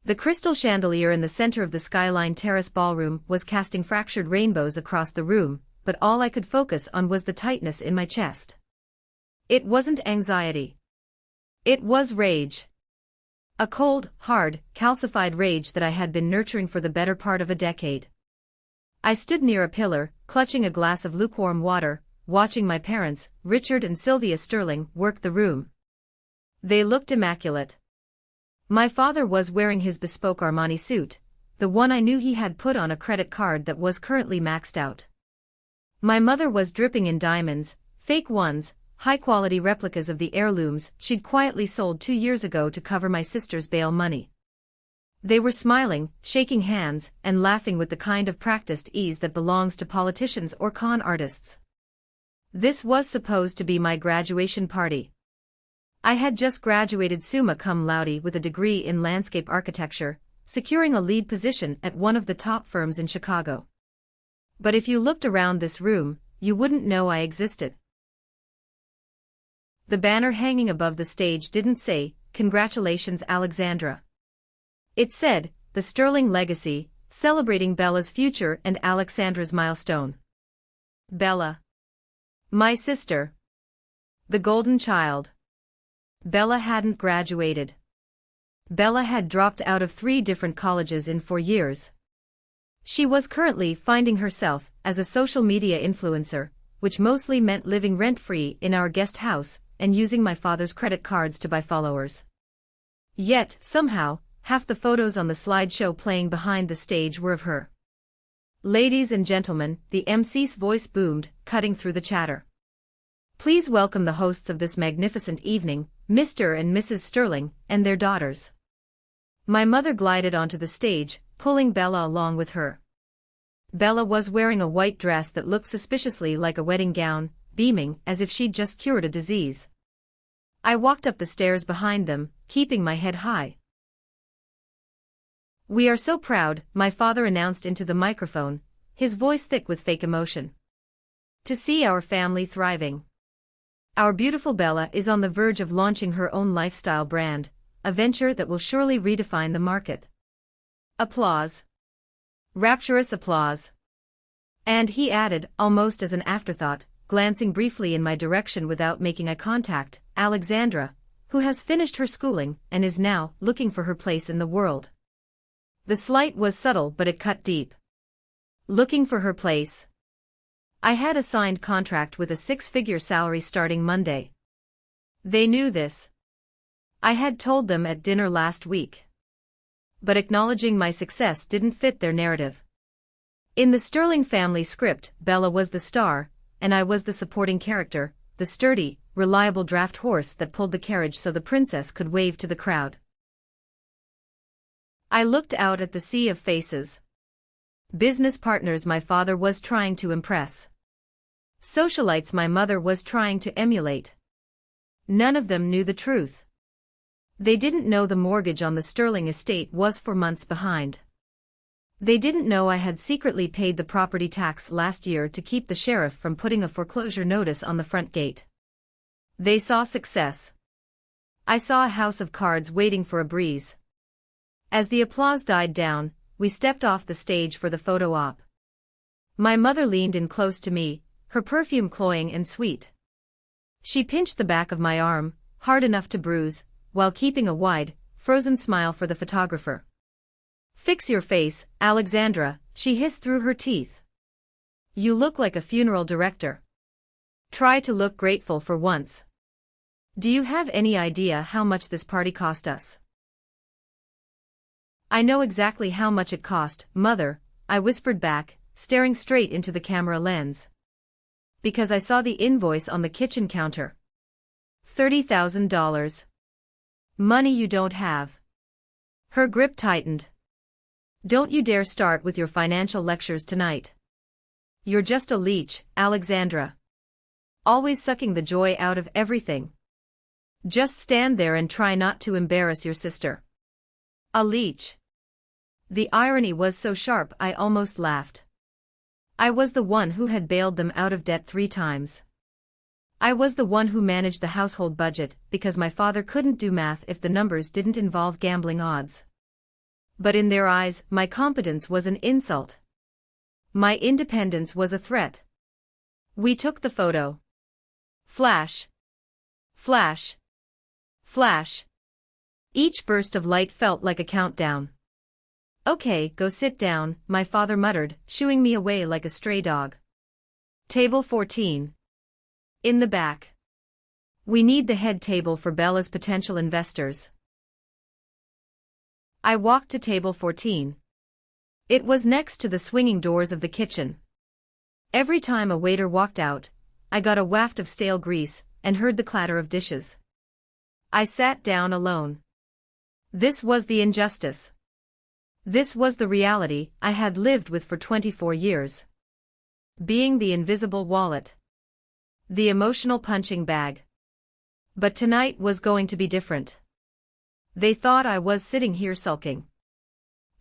The crystal chandelier in the center of the Skyline Terrace ballroom was casting fractured rainbows across the room, but all I could focus on was the tightness in my chest. It wasn't anxiety. It was rage. A cold, hard, calcified rage that I had been nurturing for the better part of a decade. I stood near a pillar, clutching a glass of lukewarm water, watching my parents, Richard and Sylvia Sterling, work the room. They looked immaculate. My father was wearing his bespoke Armani suit, the one I knew he had put on a credit card that was currently maxed out. My mother was dripping in diamonds, fake ones, high-quality replicas of the heirlooms she'd quietly sold 2 years ago to cover my sister's bail money. They were smiling, shaking hands, and laughing with the kind of practiced ease that belongs to politicians or con artists. This was supposed to be my graduation party. I had just graduated summa cum laude with a degree in landscape architecture, securing a lead position at one of the top firms in Chicago. But if you looked around this room, you wouldn't know I existed. The banner hanging above the stage didn't say, "Congratulations, Alexandra." It said, "The Sterling Legacy, celebrating Bella's future and Alexandra's milestone." Bella. My sister. The golden child. Bella hadn't graduated. Bella had dropped out of 3 different colleges in 4 years. She was currently finding herself as a social media influencer, which mostly meant living rent-free in our guest house and using my father's credit cards to buy followers. Yet, somehow, half the photos on the slideshow playing behind the stage were of her. "Ladies and gentlemen," the MC's voice boomed, cutting through the chatter. "Please welcome the hosts of this magnificent evening, Mr. and Mrs. Sterling, and their daughters." My mother glided onto the stage, pulling Bella along with her. Bella was wearing a white dress that looked suspiciously like a wedding gown, beaming as if she'd just cured a disease. I walked up the stairs behind them, keeping my head high. "We are so proud," my father announced into the microphone, his voice thick with fake emotion, "to see our family thriving. Our beautiful Bella is on the verge of launching her own lifestyle brand, a venture that will surely redefine the market." Applause. Rapturous applause. And he added, almost as an afterthought, glancing briefly in my direction without making eye contact, "Alexandra, who has finished her schooling and is now looking for her place in the world." The slight was subtle, but it cut deep. Looking for her place. I had a signed contract with a 6-figure salary starting Monday. They knew this. I had told them at dinner last week. But acknowledging my success didn't fit their narrative. In the Sterling family script, Bella was the star, and I was the supporting character, the sturdy, reliable draft horse that pulled the carriage so the princess could wave to the crowd. I looked out at the sea of faces. Business partners my father was trying to impress. Socialites my mother was trying to emulate. None of them knew the truth. They didn't know the mortgage on the Sterling estate was 4 months behind. They didn't know I had secretly paid the property tax last year to keep the sheriff from putting a foreclosure notice on the front gate. They saw success. I saw a house of cards waiting for a breeze. As the applause died down, we stepped off the stage for the photo op. My mother leaned in close to me, her perfume cloying and sweet. She pinched the back of my arm, hard enough to bruise, while keeping a wide, frozen smile for the photographer. "Fix your face, Alexandra," she hissed through her teeth. "You look like a funeral director. Try to look grateful for once. Do you have any idea how much this party cost us?" "I know exactly how much it cost, Mother," I whispered back, staring straight into the camera lens. Because I saw the invoice on the kitchen counter. $30,000. Money you don't have. Her grip tightened. "Don't you dare start with your financial lectures tonight. You're just a leech, Alexandra. Always sucking the joy out of everything. Just stand there and try not to embarrass your sister." A leech. The irony was so sharp I almost laughed. I was the one who had bailed them out of debt 3 times. I was the one who managed the household budget because my father couldn't do math if the numbers didn't involve gambling odds. But in their eyes, my competence was an insult. My independence was a threat. We took the photo. Flash. Flash. Flash. Each burst of light felt like a countdown. "Okay, go sit down," my father muttered, shooing me away like a stray dog. Table 14. In the back. "We need the head table for Bella's potential investors." I walked to table 14. It was next to the swinging doors of the kitchen. Every time a waiter walked out, I got a waft of stale grease and heard the clatter of dishes. I sat down alone. This was the injustice. This was the reality I had lived with for 24 years. Being the invisible wallet. The emotional punching bag. But tonight was going to be different. They thought I was sitting here sulking.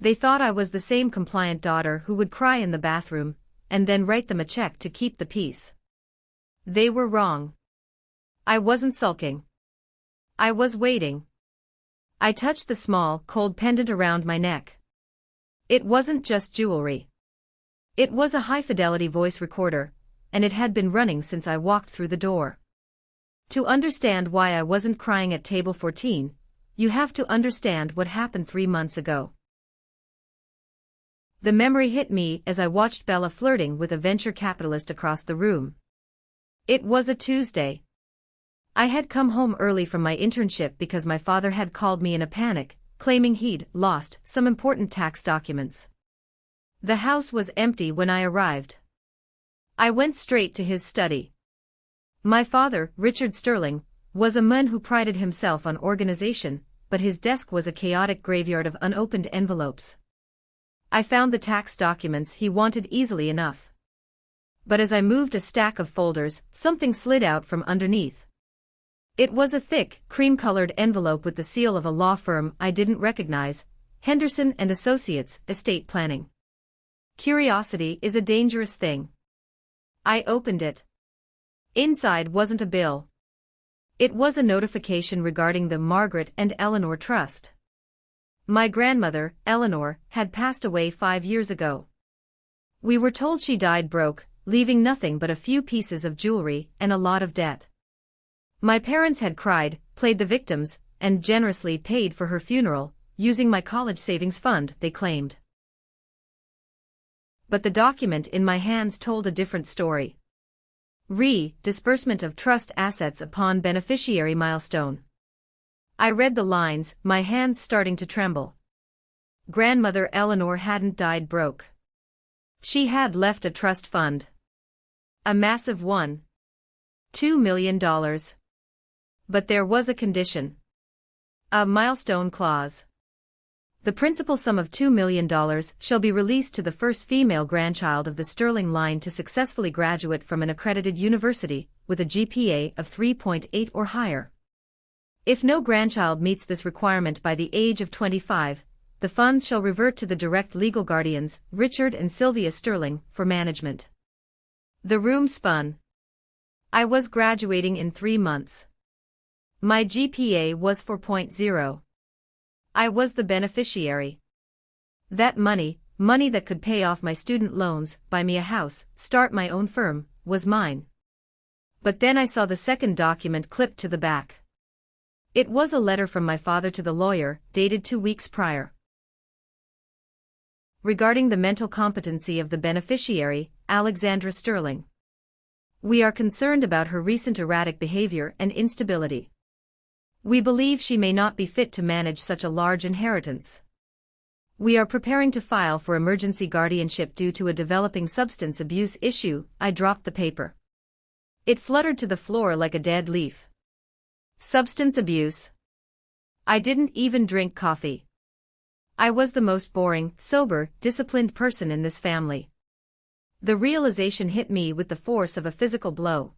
They thought I was the same compliant daughter who would cry in the bathroom, and then write them a check to keep the peace. They were wrong. I wasn't sulking. I was waiting. I touched the small, cold pendant around my neck. It wasn't just jewelry. It was a high-fidelity voice recorder, and it had been running since I walked through the door. To understand why I wasn't crying at table 14, you have to understand what happened 3 months ago. The memory hit me as I watched Bella flirting with a venture capitalist across the room. It was a Tuesday. I had come home early from my internship because my father had called me in a panic, claiming he'd lost some important tax documents. The house was empty when I arrived. I went straight to his study. My father, Richard Sterling, was a man who prided himself on organization, but his desk was a chaotic graveyard of unopened envelopes. I found the tax documents he wanted easily enough. But as I moved a stack of folders, something slid out from underneath. It was a thick, cream-colored envelope with the seal of a law firm I didn't recognize, Henderson and Associates, Estate Planning. Curiosity is a dangerous thing. I opened it. Inside wasn't a bill. It was a notification regarding the Margaret and Eleanor Trust. My grandmother, Eleanor, had passed away 5 years ago. We were told she died broke, leaving nothing but a few pieces of jewelry and a lot of debt. My parents had cried, played the victims, and generously paid for her funeral, using my college savings fund, they claimed. But the document in my hands told a different story. Disbursement of trust assets upon beneficiary milestone. I read the lines, my hands starting to tremble. Grandmother Eleanor hadn't died broke. She had left a trust fund. A massive one. $2 million. But there was a condition. A milestone clause. The principal sum of $2 million shall be released to the first female grandchild of the Sterling line to successfully graduate from an accredited university, with a GPA of 3.8 or higher. If no grandchild meets this requirement by the age of 25, the funds shall revert to the direct legal guardians, Richard and Sylvia Sterling, for management. The room spun. I was graduating in 3 months. My GPA was 4.0. I was the beneficiary. That money that could pay off my student loans, buy me a house, start my own firm, was mine. But then I saw the second document clipped to the back. It was a letter from my father to the lawyer, dated 2 weeks prior. Regarding the mental competency of the beneficiary, Alexandra Sterling. We are concerned about her recent erratic behavior and instability. We believe she may not be fit to manage such a large inheritance. We are preparing to file for emergency guardianship due to a developing substance abuse issue. I dropped the paper. It fluttered to the floor like a dead leaf. Substance abuse. I didn't even drink coffee. I was the most boring, sober, disciplined person in this family. The realization hit me with the force of a physical blow.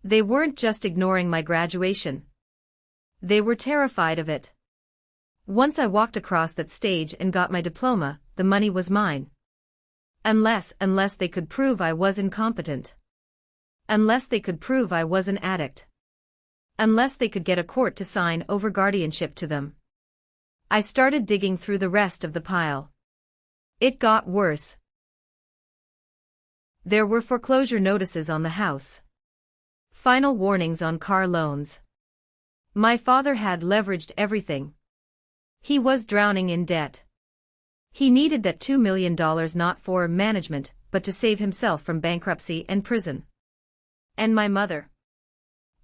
They weren't just ignoring my graduation. They were terrified of it. Once I walked across that stage and got my diploma, the money was mine. Unless they could prove I was incompetent. Unless they could prove I was an addict. Unless they could get a court to sign over guardianship to them. I started digging through the rest of the pile. It got worse. There were foreclosure notices on the house. Final warnings on car loans. My father had leveraged everything. He was drowning in debt. He needed that $2 million not for management, but to save himself from bankruptcy and prison. And my mother.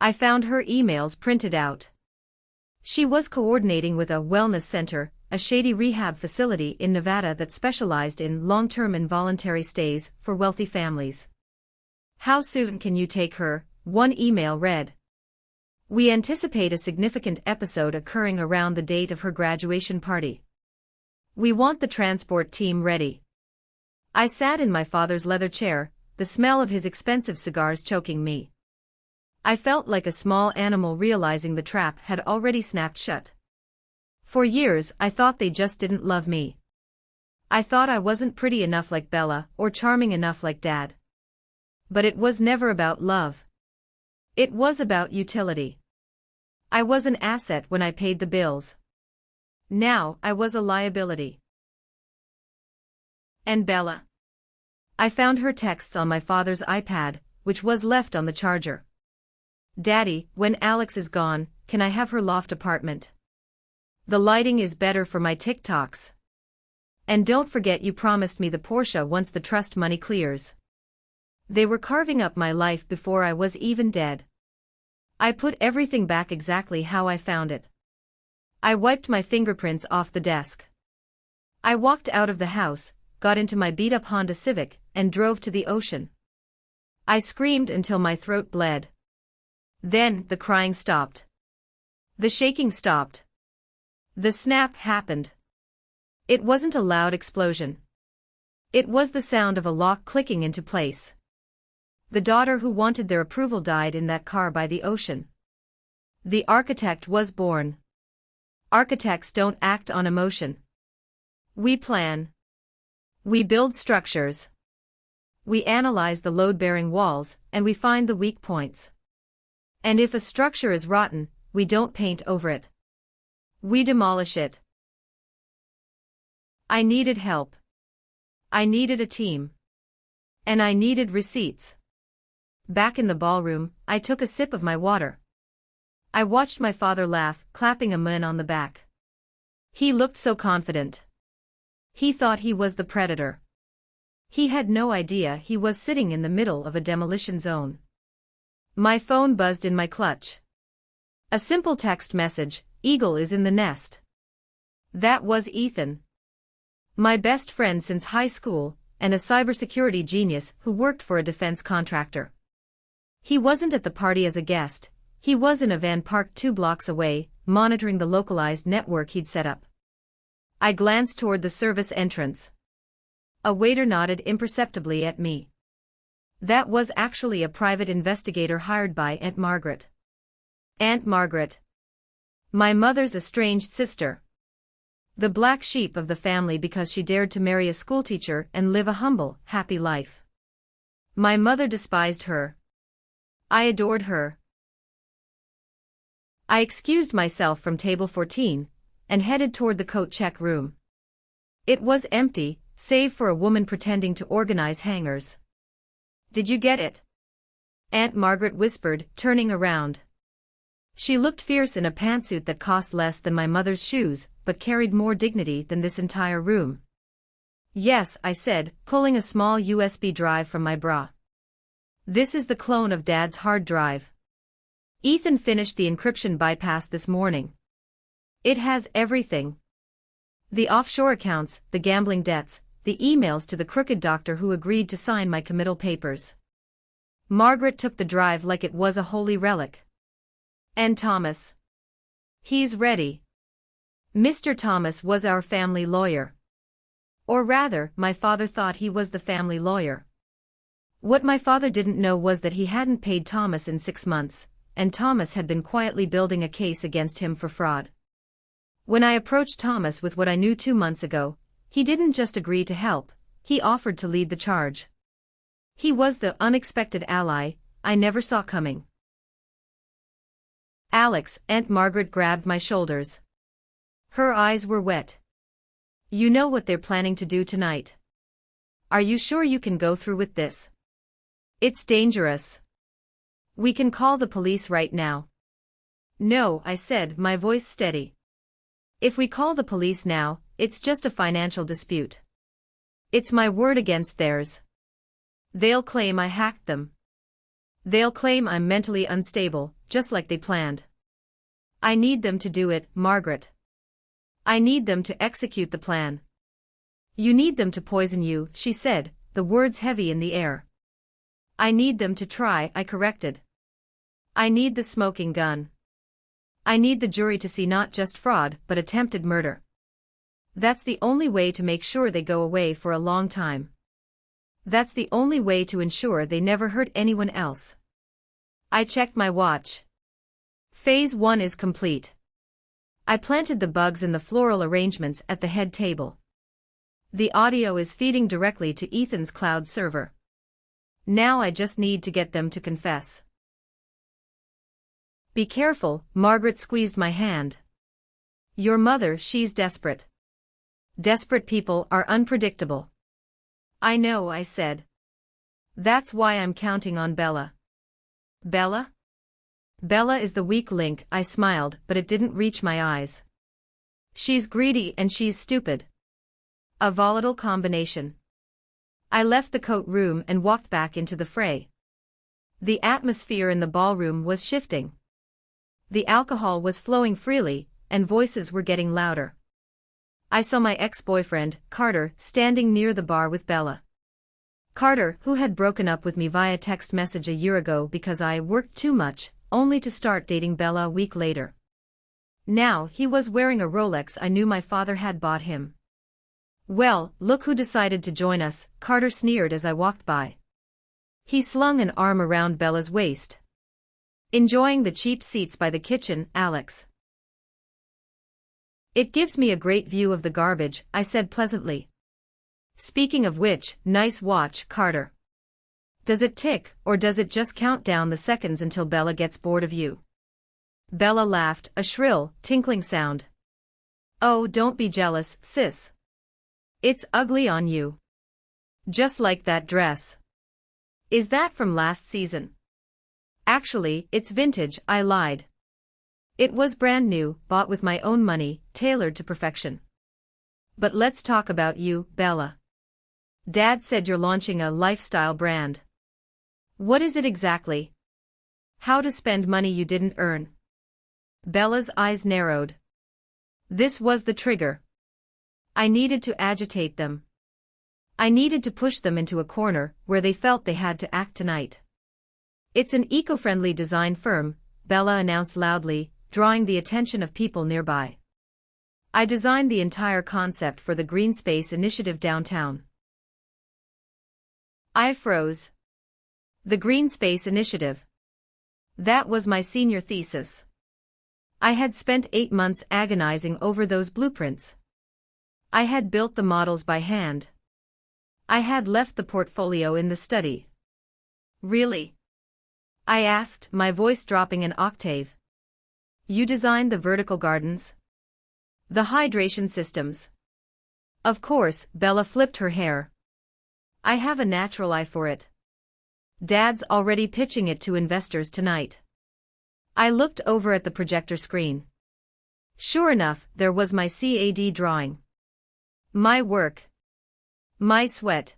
I found her emails printed out. She was coordinating with a wellness center, a shady rehab facility in Nevada that specialized in long-term involuntary stays for wealthy families. "How soon can you take her?" one email read. "We anticipate a significant episode occurring around the date of her graduation party. We want the transport team ready." I sat in my father's leather chair, the smell of his expensive cigars choking me. I felt like a small animal realizing the trap had already snapped shut. For years I thought they just didn't love me. I thought I wasn't pretty enough like Bella or charming enough like Dad. But it was never about love. It was about utility. I was an asset when I paid the bills. Now I was a liability. And Bella. I found her texts on my father's iPad, which was left on the charger. "Daddy, when Alex is gone, can I have her loft apartment? The lighting is better for my TikToks. And don't forget you promised me the Porsche once the trust money clears." They were carving up my life before I was even dead. I put everything back exactly how I found it. I wiped my fingerprints off the desk. I walked out of the house, got into my beat-up Honda Civic, and drove to the ocean. I screamed until my throat bled. Then the crying stopped. The shaking stopped. The snap happened. It wasn't a loud explosion. It was the sound of a lock clicking into place. The daughter who wanted their approval died in that car by the ocean. The architect was born. Architects don't act on emotion. We plan. We build structures. We analyze the load-bearing walls, and we find the weak points. And if a structure is rotten, we don't paint over it. We demolish it. I needed help. I needed a team. And I needed receipts. Back in the ballroom, I took a sip of my water. I watched my father laugh, clapping a man on the back. He looked so confident. He thought he was the predator. He had no idea he was sitting in the middle of a demolition zone. My phone buzzed in my clutch. A simple text message: "Eagle is in the nest." That was Ethan. My best friend since high school, and a cybersecurity genius who worked for a defense contractor. He wasn't at the party as a guest, he was in a van parked 2 blocks away, monitoring the localized network he'd set up. I glanced toward the service entrance. A waiter nodded imperceptibly at me. That was actually a private investigator hired by Aunt Margaret. Aunt Margaret. My mother's estranged sister. The black sheep of the family because she dared to marry a schoolteacher and live a humble, happy life. My mother despised her. I adored her. I excused myself from table 14, and headed toward the coat check room. It was empty, save for a woman pretending to organize hangers. "Did you get it?" Aunt Margaret whispered, turning around. She looked fierce in a pantsuit that cost less than my mother's shoes, but carried more dignity than this entire room. "Yes," I said, pulling a small USB drive from my bra. "This is the clone of Dad's hard drive. Ethan finished the encryption bypass this morning. It has everything. The offshore accounts, the gambling debts, the emails to the crooked doctor who agreed to sign my committal papers." Margaret took the drive like it was a holy relic. "And Thomas? He's ready." Mr. Thomas was our family lawyer. Or rather, my father thought he was the family lawyer. What my father didn't know was that he hadn't paid Thomas in 6 months, and Thomas had been quietly building a case against him for fraud. When I approached Thomas with what I knew 2 months ago, he didn't just agree to help, he offered to lead the charge. He was the unexpected ally I never saw coming. "Alex," Aunt Margaret grabbed my shoulders. Her eyes were wet. You know what they're planning to do tonight. Are you sure you can go through with this? It's dangerous. We can call the police right now. No, I said, my voice steady. If we call the police now, it's just a financial dispute. It's my word against theirs. They'll claim I hacked them. They'll claim I'm mentally unstable, just like they planned. I need them to do it, Margaret. I need them to execute the plan. You need them to poison you, she said, the words heavy in the air. I need them to try, I corrected. I need the smoking gun. I need the jury to see not just fraud, but attempted murder. That's the only way to make sure they go away for a long time. That's the only way to ensure they never hurt anyone else. I checked my watch. Phase 1 is complete. I planted the bugs in the floral arrangements at the head table. The audio is feeding directly to Ethan's cloud server. Now I just need to get them to confess. Be careful, Margaret squeezed my hand. Your mother, she's desperate. Desperate people are unpredictable. I know, I said. That's why I'm counting on Bella. Bella? Bella is the weak link, I smiled, but it didn't reach my eyes. She's greedy and she's stupid. A volatile combination. I left the coat room and walked back into the fray. The atmosphere in the ballroom was shifting. The alcohol was flowing freely, and voices were getting louder. I saw my ex-boyfriend, Carter, standing near the bar with Bella. Carter, who had broken up with me via text message a year ago because I worked too much, only to start dating Bella a week later. Now he was wearing a Rolex I knew my father had bought him. Well, look who decided to join us, Carter sneered as I walked by. He slung an arm around Bella's waist. Enjoying the cheap seats by the kitchen, Alex. It gives me a great view of the garbage, I said pleasantly. Speaking of which, nice watch, Carter. Does it tick, or does it just count down the seconds until Bella gets bored of you? Bella laughed, a shrill, tinkling sound. Oh, don't be jealous, sis. It's ugly on you. Just like that dress. Is that from last season? Actually, it's vintage, I lied. It was brand new, bought with my own money, tailored to perfection. But let's talk about you, Bella. Dad said you're launching a lifestyle brand. What is it exactly? How to spend money you didn't earn. Bella's eyes narrowed. This was the trigger. I needed to agitate them. I needed to push them into a corner where they felt they had to act tonight. It's an eco-friendly design firm, Bella announced loudly, drawing the attention of people nearby. I designed the entire concept for the Green Space Initiative downtown. I froze. The Green Space Initiative. That was my senior thesis. I had spent 8 months agonizing over those blueprints. I had built the models by hand. I had left the portfolio in the study. Really? I asked, my voice dropping an octave. You designed the vertical gardens? The hydration systems? Of course, Bella flipped her hair. I have a natural eye for it. Dad's already pitching it to investors tonight. I looked over at the projector screen. Sure enough, there was my CAD drawing. My work. My sweat.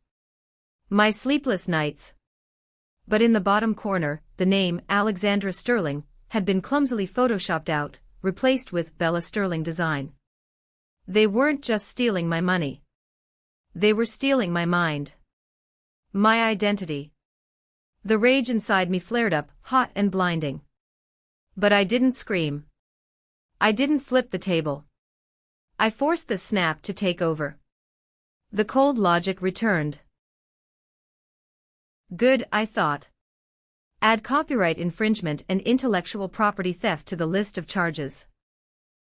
My sleepless nights. But in the bottom corner, the name, Alexandra Sterling, had been clumsily photoshopped out, replaced with Bella Sterling Design. They weren't just stealing my money. They were stealing my mind. My identity. The rage inside me flared up, hot and blinding. But I didn't scream. I didn't flip the table. I forced the snap to take over. The cold logic returned. Good, I thought. Add copyright infringement and intellectual property theft to the list of charges.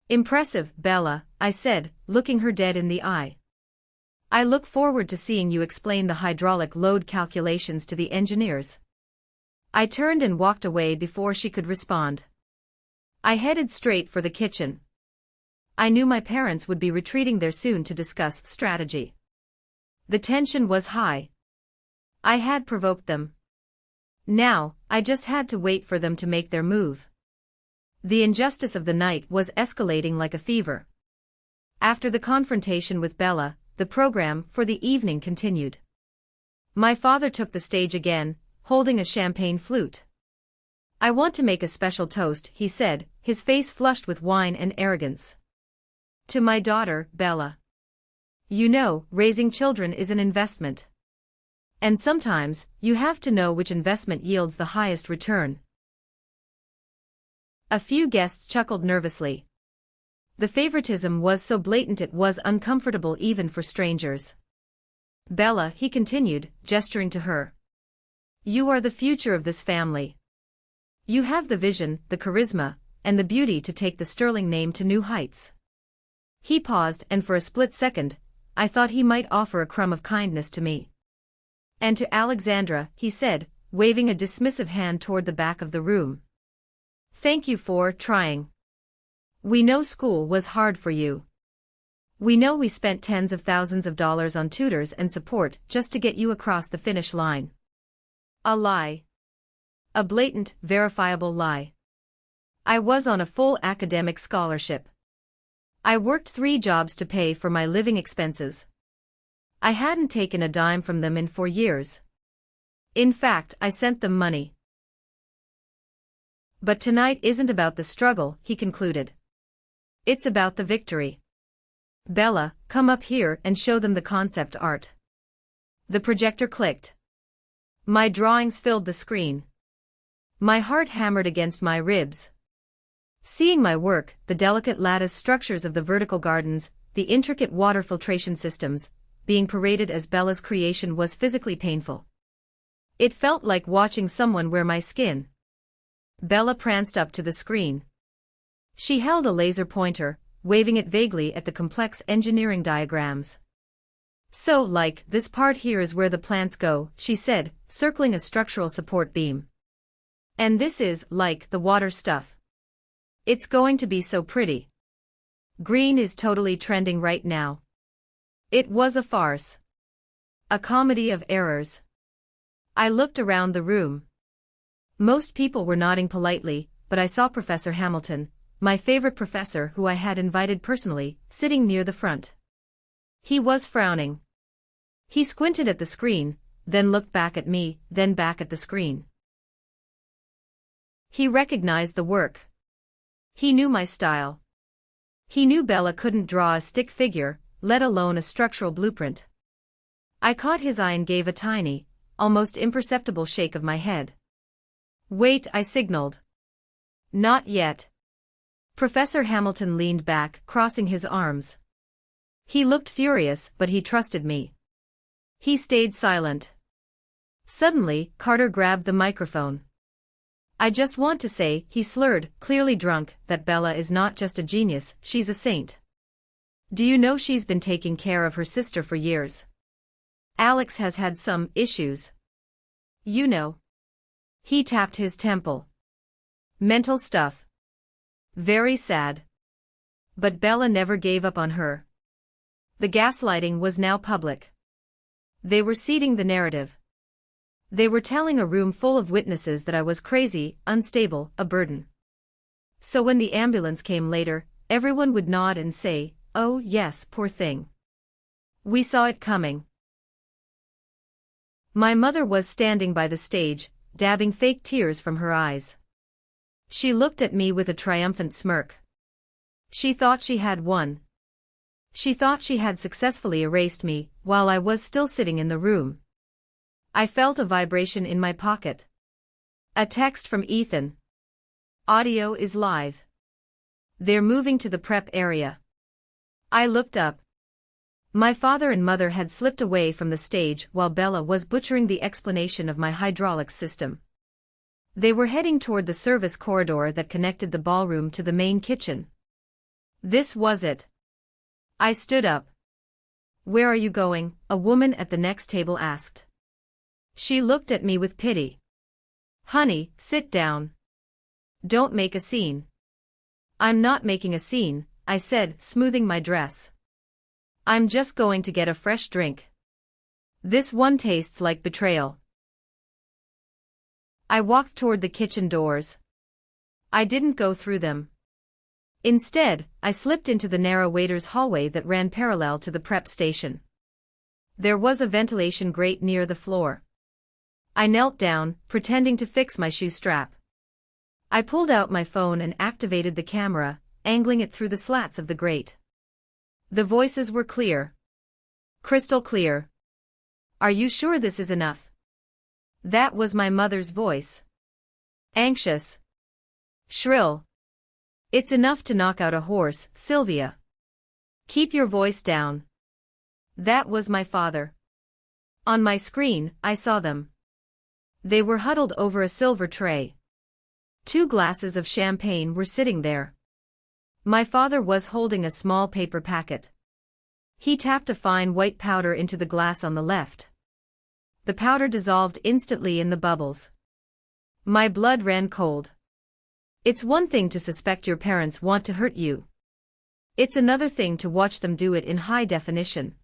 Impressive, Bella, I said, looking her dead in the eye. I look forward to seeing you explain the hydraulic load calculations to the engineers. I turned and walked away before she could respond. I headed straight for the kitchen. I knew my parents would be retreating there soon to discuss strategy. The tension was high. I had provoked them. Now, I just had to wait for them to make their move. The injustice of the night was escalating like a fever. After the confrontation with Bella, the program for the evening continued. My father took the stage again, holding a champagne flute. "I want to make a special toast," he said, his face flushed with wine and arrogance. "To my daughter, Bella. You know, raising children is an investment. And sometimes, you have to know which investment yields the highest return." A few guests chuckled nervously. The favoritism was so blatant it was uncomfortable even for strangers. "Bella," he continued, gesturing to her. "You are the future of this family. You have the vision, the charisma, and the beauty to take the sterling name to new heights." He paused, and for a split second, I thought he might offer a crumb of kindness to me. "And to Alexandra," he said, waving a dismissive hand toward the back of the room. "Thank you for trying. We know school was hard for you. We know we spent tens of thousands of dollars on tutors and support just to get you across the finish line." A lie. A blatant, verifiable lie. I was on a full academic scholarship. I worked 3 jobs to pay for my living expenses. I hadn't taken a dime from them in 4 years. In fact, I sent them money. "But tonight isn't about the struggle," he concluded. "It's about the victory. Bella, come up here and show them the concept art." The projector clicked. My drawings filled the screen. My heart hammered against my ribs. Seeing my work, the delicate lattice structures of the vertical gardens, the intricate water filtration systems, being paraded as Bella's creation was physically painful. It felt like watching someone wear my skin. Bella pranced up to the screen. She held a laser pointer, waving it vaguely at the complex engineering diagrams. "So, like, this part here is where the plants go," she said, circling a structural support beam. "And this is, like, the water stuff. It's going to be so pretty. Green is totally trending right now." It was a farce. A comedy of errors. I looked around the room. Most people were nodding politely, but I saw Professor Hamilton, my favorite professor who I had invited personally, sitting near the front. He was frowning. He squinted at the screen, then looked back at me, then back at the screen. He recognized the work. He knew my style. He knew Bella couldn't draw a stick figure, let alone a structural blueprint. I caught his eye and gave a tiny, almost imperceptible shake of my head. "Wait," I signaled. "Not yet." Professor Hamilton leaned back, crossing his arms. He looked furious, but he trusted me. He stayed silent. Suddenly, Carter grabbed the microphone. "I just want to say," he slurred, clearly drunk, "that Bella is not just a genius, she's a saint. Do you know she's been taking care of her sister for years? Alex has had some issues. You know." He tapped his temple. "Mental stuff. Very sad. But Bella never gave up on her." The gaslighting was now public. They were seeding the narrative. They were telling a room full of witnesses that I was crazy, unstable, a burden. So when the ambulance came later, everyone would nod and say, "Oh yes, poor thing. We saw it coming." My mother was standing by the stage, dabbing fake tears from her eyes. She looked at me with a triumphant smirk. She thought she had won. She thought she had successfully erased me, while I was still sitting in the room. I felt a vibration in my pocket. A text from Ethan. "Audio is live. They're moving to the prep area." I looked up. My father and mother had slipped away from the stage while Bella was butchering the explanation of my hydraulics system. They were heading toward the service corridor that connected the ballroom to the main kitchen. This was it. I stood up. "Where are you going?" a woman at the next table asked. She looked at me with pity. "Honey, sit down. Don't make a scene." "I'm not making a scene," I said, smoothing my dress. I'm just going to get a fresh drink. This one tastes like betrayal. I walked toward the kitchen doors. I didn't go through them. Instead, I slipped into the narrow waiter's hallway that ran parallel to the prep station. There was a ventilation grate near the floor. I knelt down, pretending to fix my shoe strap. I pulled out my phone and activated the camera, angling it through the slats of the grate. The voices were clear. Crystal clear. Are you sure this is enough? That was my mother's voice. Anxious. Shrill. It's enough to knock out a horse, Sylvia. Keep your voice down. That was my father. On my screen, I saw them. They were huddled over a silver tray. 2 glasses of champagne were sitting there. My father was holding a small paper packet. He tapped a fine white powder into the glass on the left. The powder dissolved instantly in the bubbles. My blood ran cold. It's one thing to suspect your parents want to hurt you. It's another thing to watch them do it in high definition.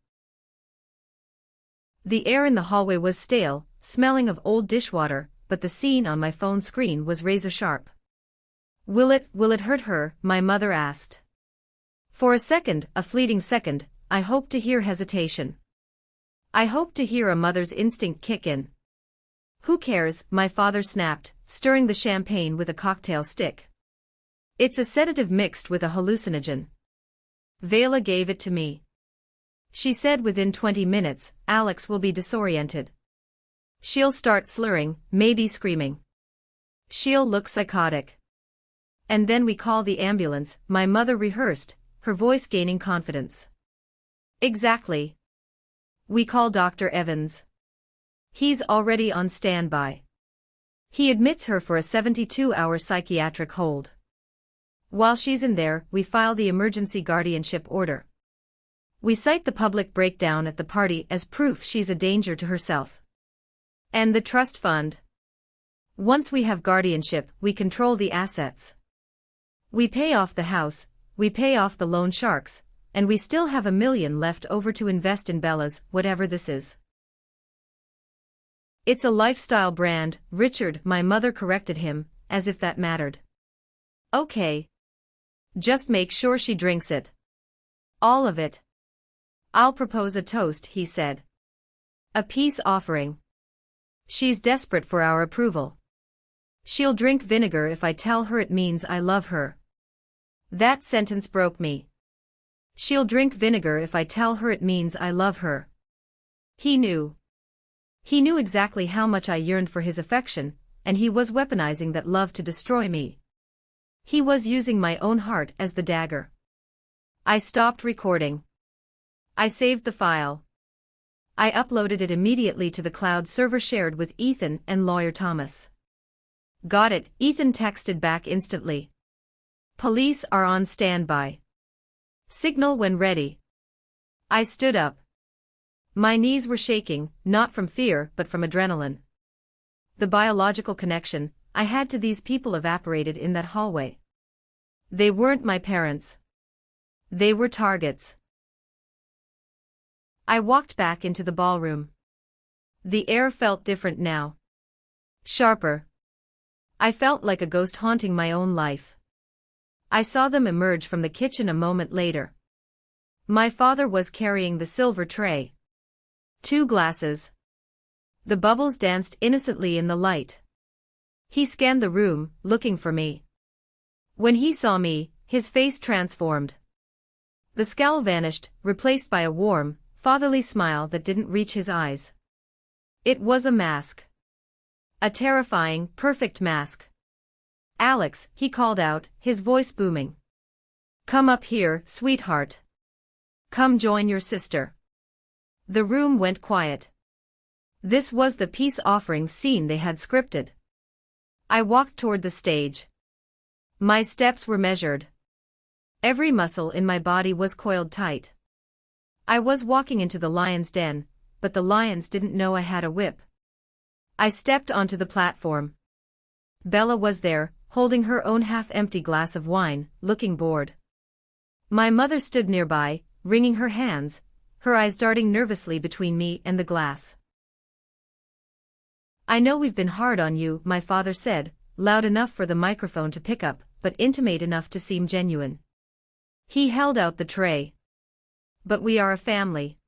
The air in the hallway was stale, smelling of old dishwater, but the scene on my phone screen was razor-sharp. Will it hurt her? My mother asked. For a second, a fleeting second, I hoped to hear hesitation. I hoped to hear a mother's instinct kick in. Who cares? My father snapped, stirring the champagne with a cocktail stick. It's a sedative mixed with a hallucinogen. Vela gave it to me. She said within 20 minutes, Alex will be disoriented. She'll start slurring, maybe screaming. She'll look psychotic. And then we call the ambulance, my mother rehearsed, her voice gaining confidence. Exactly. We call Dr. Evans. He's already on standby. He admits her for a 72-hour psychiatric hold. While she's in there, we file the emergency guardianship order. We cite the public breakdown at the party as proof she's a danger to herself. And the trust fund. Once we have guardianship, we control the assets. We pay off the house, we pay off the loan sharks, and we still have $1 million left over to invest in Bella's, whatever this is. It's a lifestyle brand, Richard, my mother corrected him, as if that mattered. Okay. Just make sure she drinks it. All of it. I'll propose a toast, he said. A peace offering. She's desperate for our approval. She'll drink vinegar if I tell her it means I love her. That sentence broke me. She'll drink vinegar if I tell her it means I love her. He knew. He knew exactly how much I yearned for his affection, and he was weaponizing that love to destroy me. He was using my own heart as the dagger. I stopped recording. I saved the file. I uploaded it immediately to the cloud server shared with Ethan and lawyer Thomas. Got it, Ethan texted back instantly. Police are on standby. Signal when ready. I stood up. My knees were shaking, not from fear but from adrenaline. The biological connection I had to these people evaporated in that hallway. They weren't my parents. They were targets. I walked back into the ballroom. The air felt different now. Sharper. I felt like a ghost haunting my own life. I saw them emerge from the kitchen a moment later. My father was carrying the silver tray. 2 glasses. The bubbles danced innocently in the light. He scanned the room, looking for me. When he saw me, his face transformed. The scowl vanished, replaced by a warm, fatherly smile that didn't reach his eyes. It was a mask. A terrifying, perfect mask. Alex, he called out, his voice booming. Come up here, sweetheart. Come join your sister. The room went quiet. This was the peace offering scene they had scripted. I walked toward the stage. My steps were measured. Every muscle in my body was coiled tight. I was walking into the lion's den, but the lions didn't know I had a whip. I stepped onto the platform. Bella was there, holding her own half-empty glass of wine, looking bored. My mother stood nearby, wringing her hands, her eyes darting nervously between me and the glass. "I know we've been hard on you," my father said, loud enough for the microphone to pick up, but intimate enough to seem genuine. He held out the tray. "But we are a family.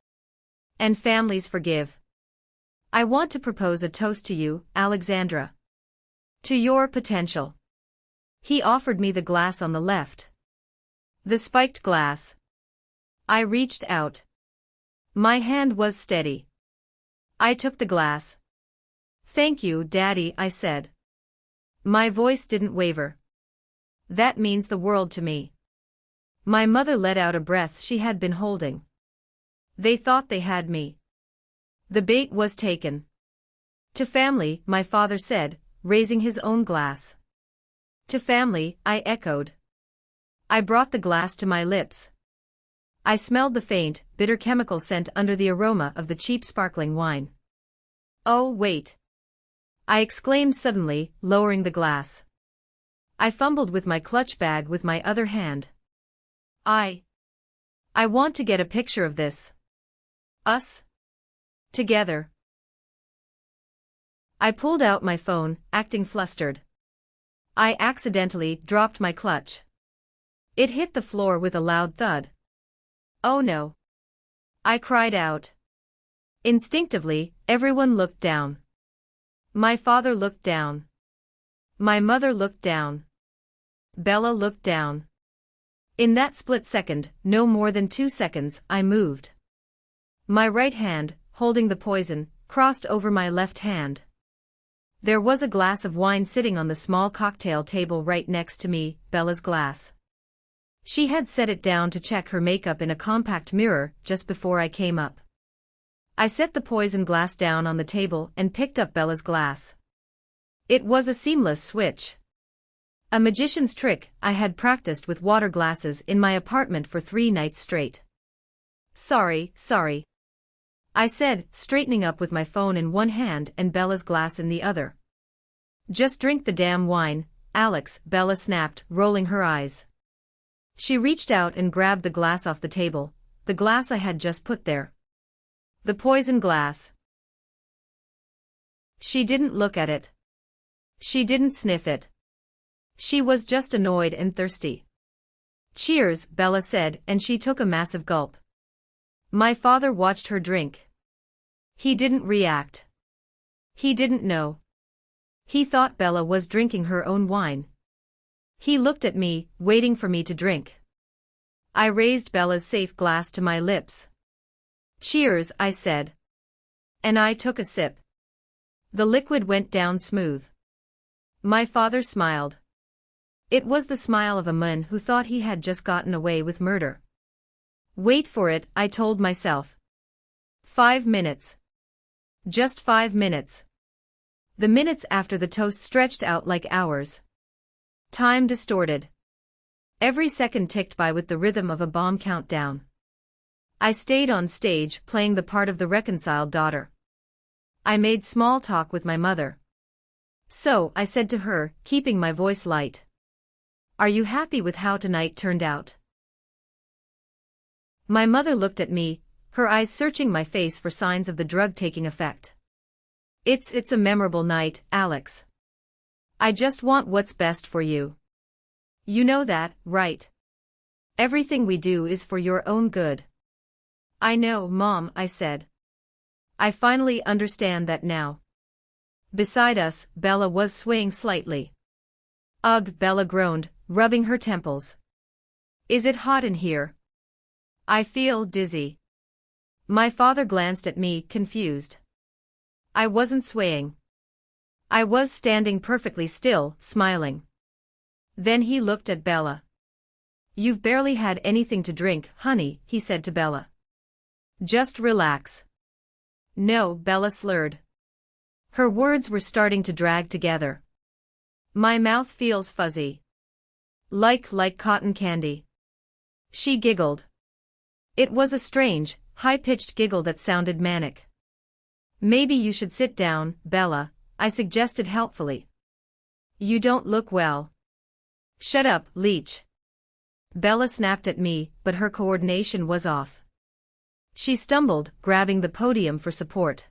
And families forgive. I want to propose a toast to you, Alexandra. To your potential." He offered me the glass on the left. The spiked glass. I reached out. My hand was steady. I took the glass. "Thank you, Daddy," I said. My voice didn't waver. "That means the world to me." My mother let out a breath she had been holding. They thought they had me. The bait was taken. "To family," my father said, raising his own glass. "To family," I echoed. I brought the glass to my lips. I smelled the faint, bitter chemical scent under the aroma of the cheap sparkling wine. "Oh, wait!" I exclaimed suddenly, lowering the glass. I fumbled with my clutch bag with my other hand. I want to get a picture of this. Us. Together." I pulled out my phone, acting flustered. I accidentally dropped my clutch. It hit the floor with a loud thud. "Oh no!" I cried out. Instinctively, everyone looked down. My father looked down. My mother looked down. Bella looked down. In that split second, no more than 2 seconds, I moved. My right hand, holding the poison, crossed over my left hand. There was a glass of wine sitting on the small cocktail table right next to me, Bella's glass. She had set it down to check her makeup in a compact mirror just before I came up. I set the poison glass down on the table and picked up Bella's glass. It was a seamless switch. A magician's trick I had practiced with water glasses in my apartment for 3 nights straight. Sorry. I said, straightening up with my phone in one hand and Bella's glass in the other. "Just drink the damn wine, Alex," Bella snapped, rolling her eyes. She reached out and grabbed the glass off the table, the glass I had just put there. The poison glass. She didn't look at it. She didn't sniff it. She was just annoyed and thirsty. "Cheers," Bella said, and she took a massive gulp. My father watched her drink. He didn't react. He didn't know. He thought Bella was drinking her own wine. He looked at me, waiting for me to drink. I raised Bella's safe glass to my lips. "Cheers," I said. And I took a sip. The liquid went down smooth. My father smiled. It was the smile of a man who thought he had just gotten away with murder. Wait for it, I told myself. 5 minutes. Just 5 minutes. The minutes after the toast stretched out like hours. Time distorted. Every second ticked by with the rhythm of a bomb countdown. I stayed on stage playing the part of the reconciled daughter. I made small talk with my mother. "So," I said to her, keeping my voice light. "Are you happy with how tonight turned out?" My mother looked at me, her eyes searching my face for signs of the drug taking effect. It's a memorable night, Alex. I just want what's best for you. You know that, right? Everything we do is for your own good." "I know, Mom," I said. "I finally understand that now." Beside us, Bella was swaying slightly. "Ugh," Bella groaned, rubbing her temples. "Is it hot in here? I feel dizzy." My father glanced at me, confused. I wasn't swaying. I was standing perfectly still, smiling. Then he looked at Bella. "You've barely had anything to drink, honey," he said to Bella. "Just relax." "No," Bella slurred. Her words were starting to drag together. "My mouth feels fuzzy. Like cotton candy." She giggled. It was a strange, high-pitched giggle that sounded manic. "Maybe you should sit down, Bella," I suggested helpfully. "You don't look well." "Shut up, Leech." Bella snapped at me, but her coordination was off. She stumbled, grabbing the podium for support.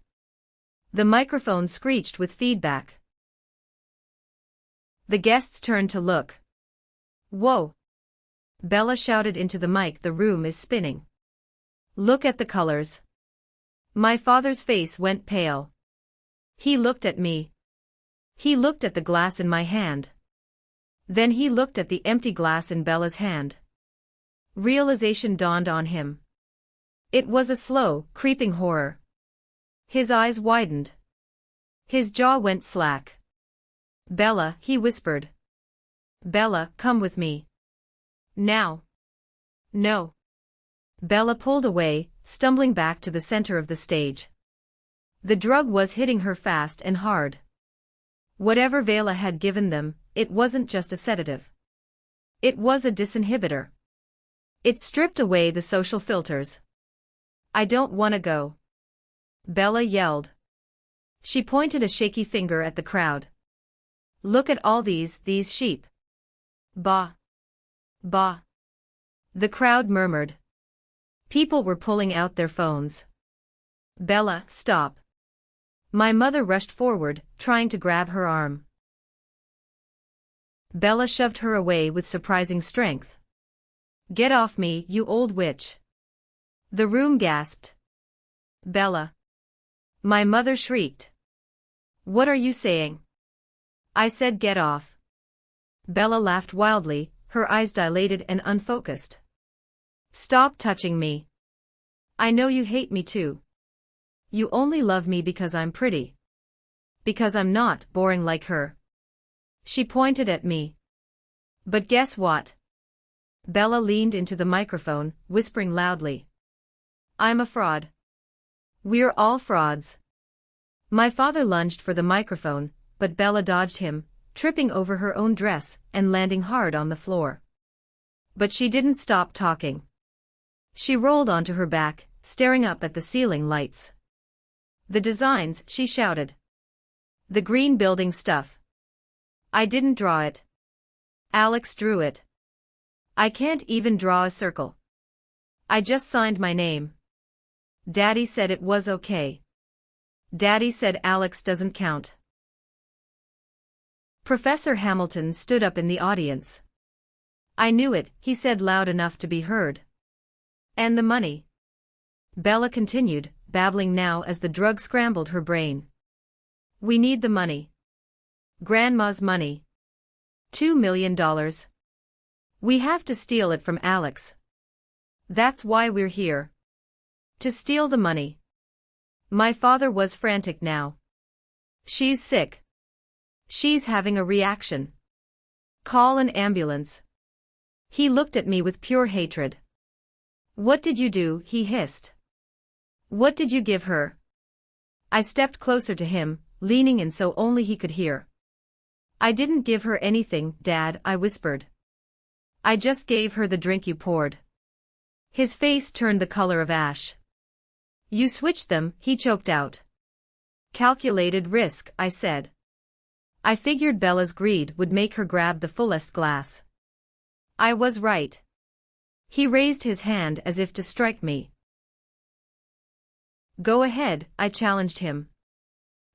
The microphone screeched with feedback. The guests turned to look. "Whoa!" Bella shouted into the mic, "The room is spinning. Look at the colors." My father's face went pale. He looked at me. He looked at the glass in my hand. Then he looked at the empty glass in Bella's hand. Realization dawned on him. It was a slow, creeping horror. His eyes widened. His jaw went slack. "Bella," he whispered. "Bella, come with me. Now." "No." Bella pulled away, stumbling back to the center of the stage. The drug was hitting her fast and hard. Whatever Vela had given them, it wasn't just a sedative. It was a disinhibitor. It stripped away the social filters. "I don't want to go," Bella yelled. She pointed a shaky finger at the crowd. "Look at all these sheep. Bah. Bah." The crowd murmured. People were pulling out their phones. "Bella, stop." My mother rushed forward, trying to grab her arm. Bella shoved her away with surprising strength. "Get off me, you old witch." The room gasped. "Bella." My mother shrieked. "What are you saying?" I said, "Get off." Bella laughed wildly, her eyes dilated and unfocused. "Stop touching me. I know you hate me too. You only love me because I'm pretty. Because I'm not boring like her." She pointed at me. "But guess what?" Bella leaned into the microphone, whispering loudly. "I'm a fraud. We're all frauds." My father lunged for the microphone, but Bella dodged him, tripping over her own dress and landing hard on the floor. But she didn't stop talking. She rolled onto her back, staring up at the ceiling lights. "The designs," she shouted. "The green building stuff. I didn't draw it. Alex drew it. I can't even draw a circle. I just signed my name. Daddy said it was okay. Daddy said Alex doesn't count." Professor Hamilton stood up in the audience. "I knew it," he said loud enough to be heard. "And the money?" Bella continued, babbling now as the drug scrambled her brain. "We need the money. Grandma's money. $2 million. We have to steal it from Alex. That's why we're here. To steal the money." My father was frantic now. "She's sick. She's having a reaction. Call an ambulance." He looked at me with pure hatred. "What did you do?" he hissed. "What did you give her?" I stepped closer to him, leaning in so only he could hear. "I didn't give her anything, Dad," I whispered. "I just gave her the drink you poured." His face turned the color of ash. "You switched them," he choked out. "Calculated risk," I said. I figured Bella's greed would make her grab the fullest glass. I was right. He raised his hand as if to strike me. "Go ahead," I challenged him.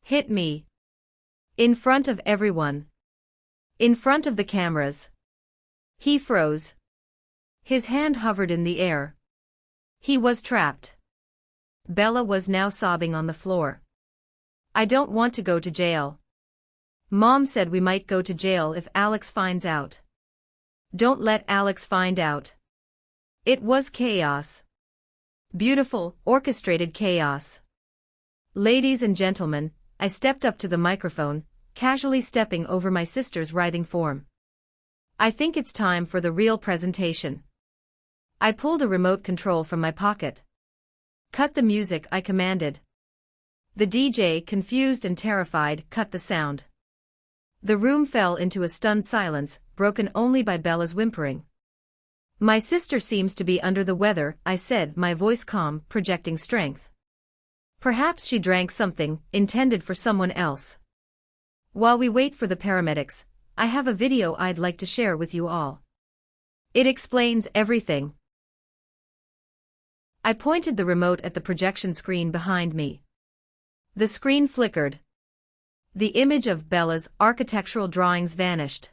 "Hit me. In front of everyone. In front of the cameras." He froze. His hand hovered in the air. He was trapped. Bella was now sobbing on the floor. "I don't want to go to jail. Mom said we might go to jail if Alex finds out." "Don't let Alex find out." It was chaos. Beautiful, orchestrated chaos. "Ladies and gentlemen," I stepped up to the microphone, casually stepping over my sister's writhing form. "I think it's time for the real presentation." I pulled a remote control from my pocket. "Cut the music," I commanded. The DJ, confused and terrified, cut the sound. The room fell into a stunned silence, broken only by Bella's whimpering. "My sister seems to be under the weather," I said, my voice calm, projecting strength. "Perhaps she drank something intended for someone else." While we wait for the paramedics, I have a video I'd like to share with you all. It explains everything. I pointed the remote at the projection screen behind me. The screen flickered. The image of Bella's architectural drawings vanished.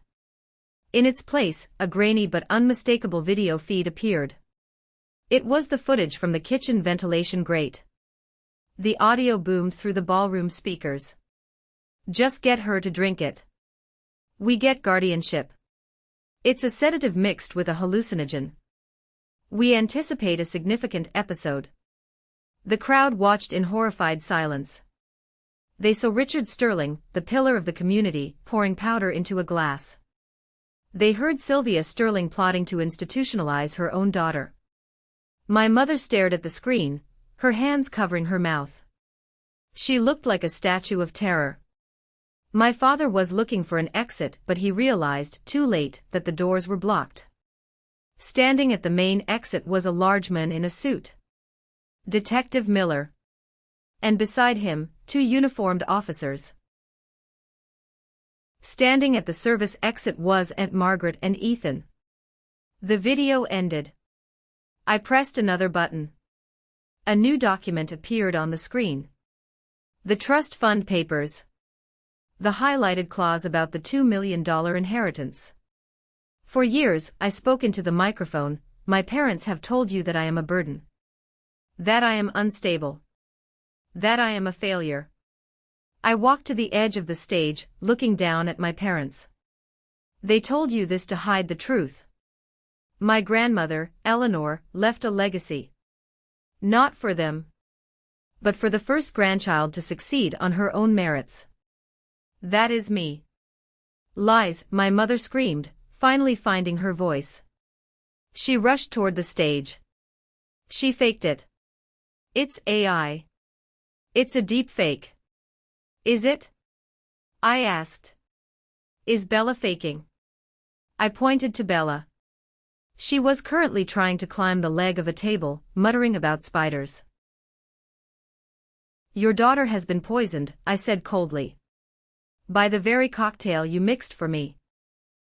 In its place, a grainy but unmistakable video feed appeared. It was the footage from the kitchen ventilation grate. The audio boomed through the ballroom speakers. Just get her to drink it. We get guardianship. It's a sedative mixed with a hallucinogen. We anticipate a significant episode. The crowd watched in horrified silence. They saw Richard Sterling, the pillar of the community, pouring powder into a glass. They heard Sylvia Sterling plotting to institutionalize her own daughter. My mother stared at the screen, her hands covering her mouth. She looked like a statue of terror. My father was looking for an exit, but he realized, too late, that the doors were blocked. Standing at the main exit was a large man in a suit. Detective Miller. And beside him, two uniformed officers. Standing at the service exit was Aunt Margaret and Ethan. The video ended. I pressed another button. A new document appeared on the screen. The trust fund papers. The highlighted clause about the $2 million inheritance. For years, I spoke into the microphone. My parents have told you that I am a burden. That I am unstable. That I am a failure. I walked to the edge of the stage, looking down at my parents. They told you this to hide the truth. My grandmother, Eleanor, left a legacy. Not for them, but for the first grandchild to succeed on her own merits. That is me. Lies, my mother screamed, finally finding her voice. She rushed toward the stage. She faked it. It's AI. It's a deep fake. Is it? I asked. Is Bella faking? I pointed to Bella. She was currently trying to climb the leg of a table, muttering about spiders. Your daughter has been poisoned, I said coldly. By the very cocktail you mixed for me.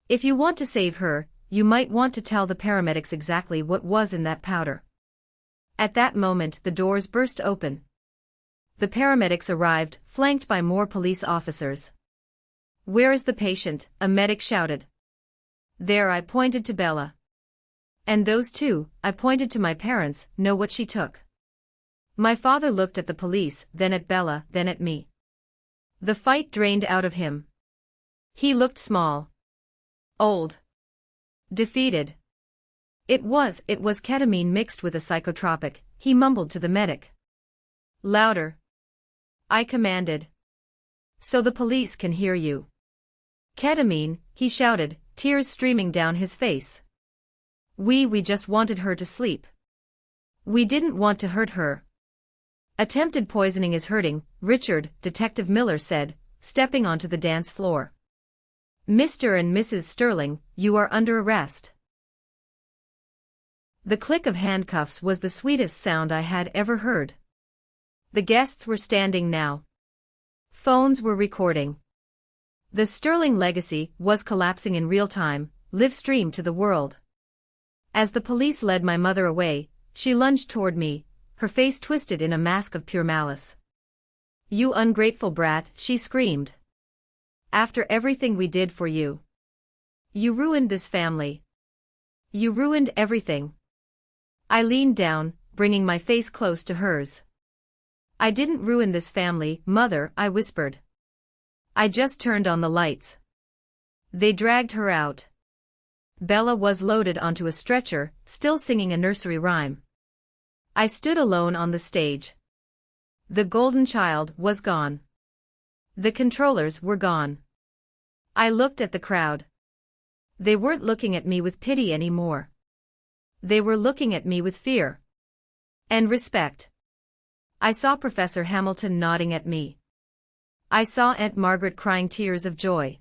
If you want to save her, you might want to tell the paramedics exactly what was in that powder. At that moment the doors burst open. The paramedics arrived, flanked by more police officers. Where is the patient? A medic shouted. There, I pointed to Bella. And those two, I pointed to my parents, know what she took. My father looked at the police, then at Bella, then at me. The fight drained out of him. He looked small. Old. Defeated. It was ketamine mixed with a psychotropic, he mumbled to the medic. Louder. I commanded. So the police can hear you. Ketamine, he shouted, tears streaming down his face. We just wanted her to sleep. We didn't want to hurt her. Attempted poisoning is hurting, Richard, Detective Miller said, stepping onto the dance floor. Mr. and Mrs. Sterling, you are under arrest. The click of handcuffs was the sweetest sound I had ever heard. The guests were standing now. Phones were recording. The Sterling legacy was collapsing in real time, live streamed to the world. As the police led my mother away, she lunged toward me, her face twisted in a mask of pure malice. You ungrateful brat, she screamed. After everything we did for you. You ruined this family. You ruined everything. I leaned down, bringing my face close to hers. I didn't ruin this family, Mother, I whispered. I just turned on the lights. They dragged her out. Bella was loaded onto a stretcher, still singing a nursery rhyme. I stood alone on the stage. The golden child was gone. The controllers were gone. I looked at the crowd. They weren't looking at me with pity anymore. They were looking at me with fear. And respect. I saw Professor Hamilton nodding at me. I saw Aunt Margaret crying tears of joy.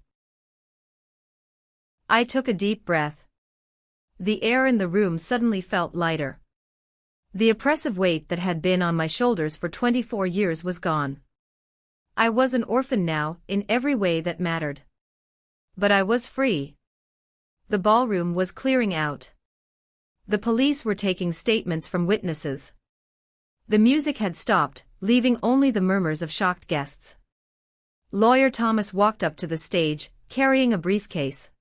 I took a deep breath. The air in the room suddenly felt lighter. The oppressive weight that had been on my shoulders for 24 years was gone. I was an orphan now, in every way that mattered. But I was free. The ballroom was clearing out. The police were taking statements from witnesses. The music had stopped, leaving only the murmurs of shocked guests. Lawyer Thomas walked up to the stage, carrying a briefcase.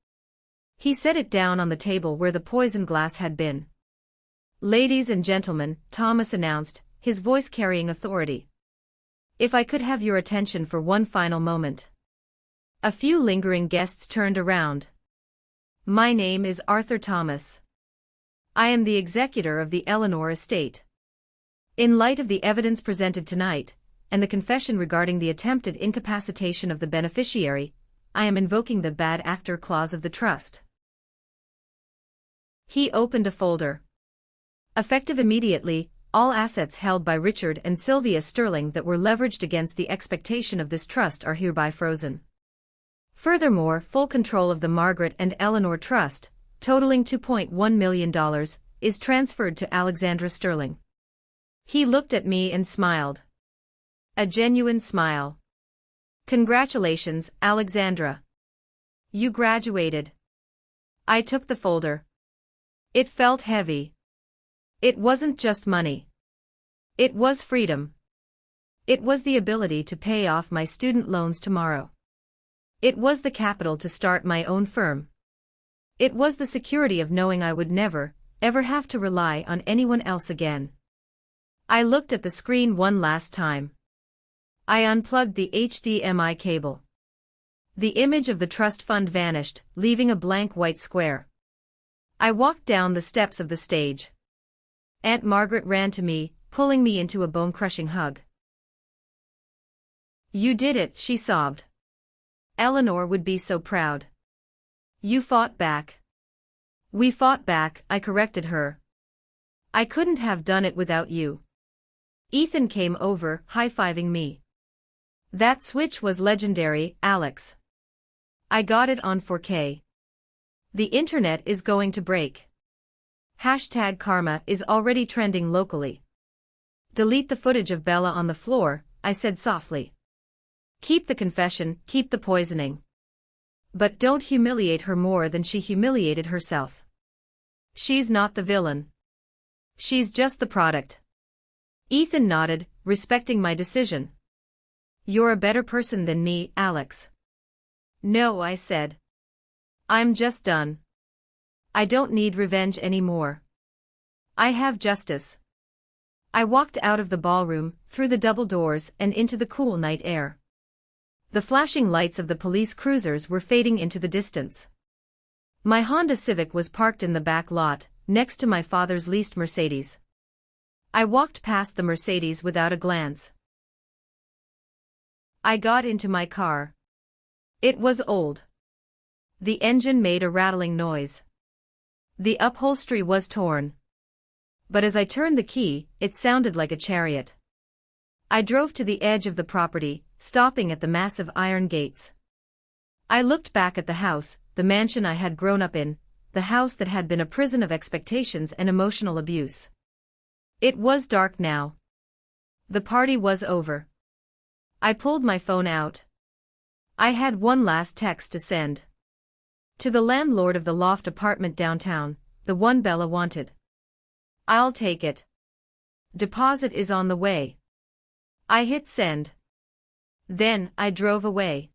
He set it down on the table where the poison glass had been. "Ladies and gentlemen," Thomas announced, his voice carrying authority. "If I could have your attention for one final moment." A few lingering guests turned around. "My name is Arthur Thomas. I am the executor of the Eleanor estate. In light of the evidence presented tonight, and the confession regarding the attempted incapacitation of the beneficiary, I am invoking the bad actor clause of the trust." He opened a folder. "Effective immediately, all assets held by Richard and Sylvia Sterling that were leveraged against the expectation of this trust are hereby frozen. Furthermore, full control of the Margaret and Eleanor Trust, totaling $2.1 million, is transferred to Alexandra Sterling." He looked at me and smiled. A genuine smile. "Congratulations, Alexandra. You graduated." I took the folder. It felt heavy. It wasn't just money. It was freedom. It was the ability to pay off my student loans tomorrow. It was the capital to start my own firm. It was the security of knowing I would never, ever have to rely on anyone else again. I looked at the screen one last time. I unplugged the HDMI cable. The image of the trust fund vanished, leaving a blank white square. I walked down the steps of the stage. Aunt Margaret ran to me, pulling me into a bone-crushing hug. "You did it," she sobbed. "Eleanor would be so proud. You fought back." "We fought back," I corrected her. "I couldn't have done it without you." Ethan came over, high-fiving me. "That switch was legendary, Alex. I got it on 4K. The internet is going to break. #karma is already trending locally." "Delete the footage of Bella on the floor," I said softly. "Keep the confession, keep the poisoning. But don't humiliate her more than she humiliated herself. She's not the villain. She's just the product." Ethan nodded, respecting my decision. "You're a better person than me, Alex." "No," I said. "I'm just done. I don't need revenge anymore. I have justice." I walked out of the ballroom, through the double doors and into the cool night air. The flashing lights of the police cruisers were fading into the distance. My Honda Civic was parked in the back lot, next to my father's leased Mercedes. I walked past the Mercedes without a glance. I got into my car. It was old. The engine made a rattling noise. The upholstery was torn. But as I turned the key, it sounded like a chariot. I drove to the edge of the property, stopping at the massive iron gates. I looked back at the house, the mansion I had grown up in, the house that had been a prison of expectations and emotional abuse. It was dark now. The party was over. I pulled my phone out. I had one last text to send. To the landlord of the loft apartment downtown, the one Bella wanted. "I'll take it. Deposit is on the way." I hit send. Then, I drove away.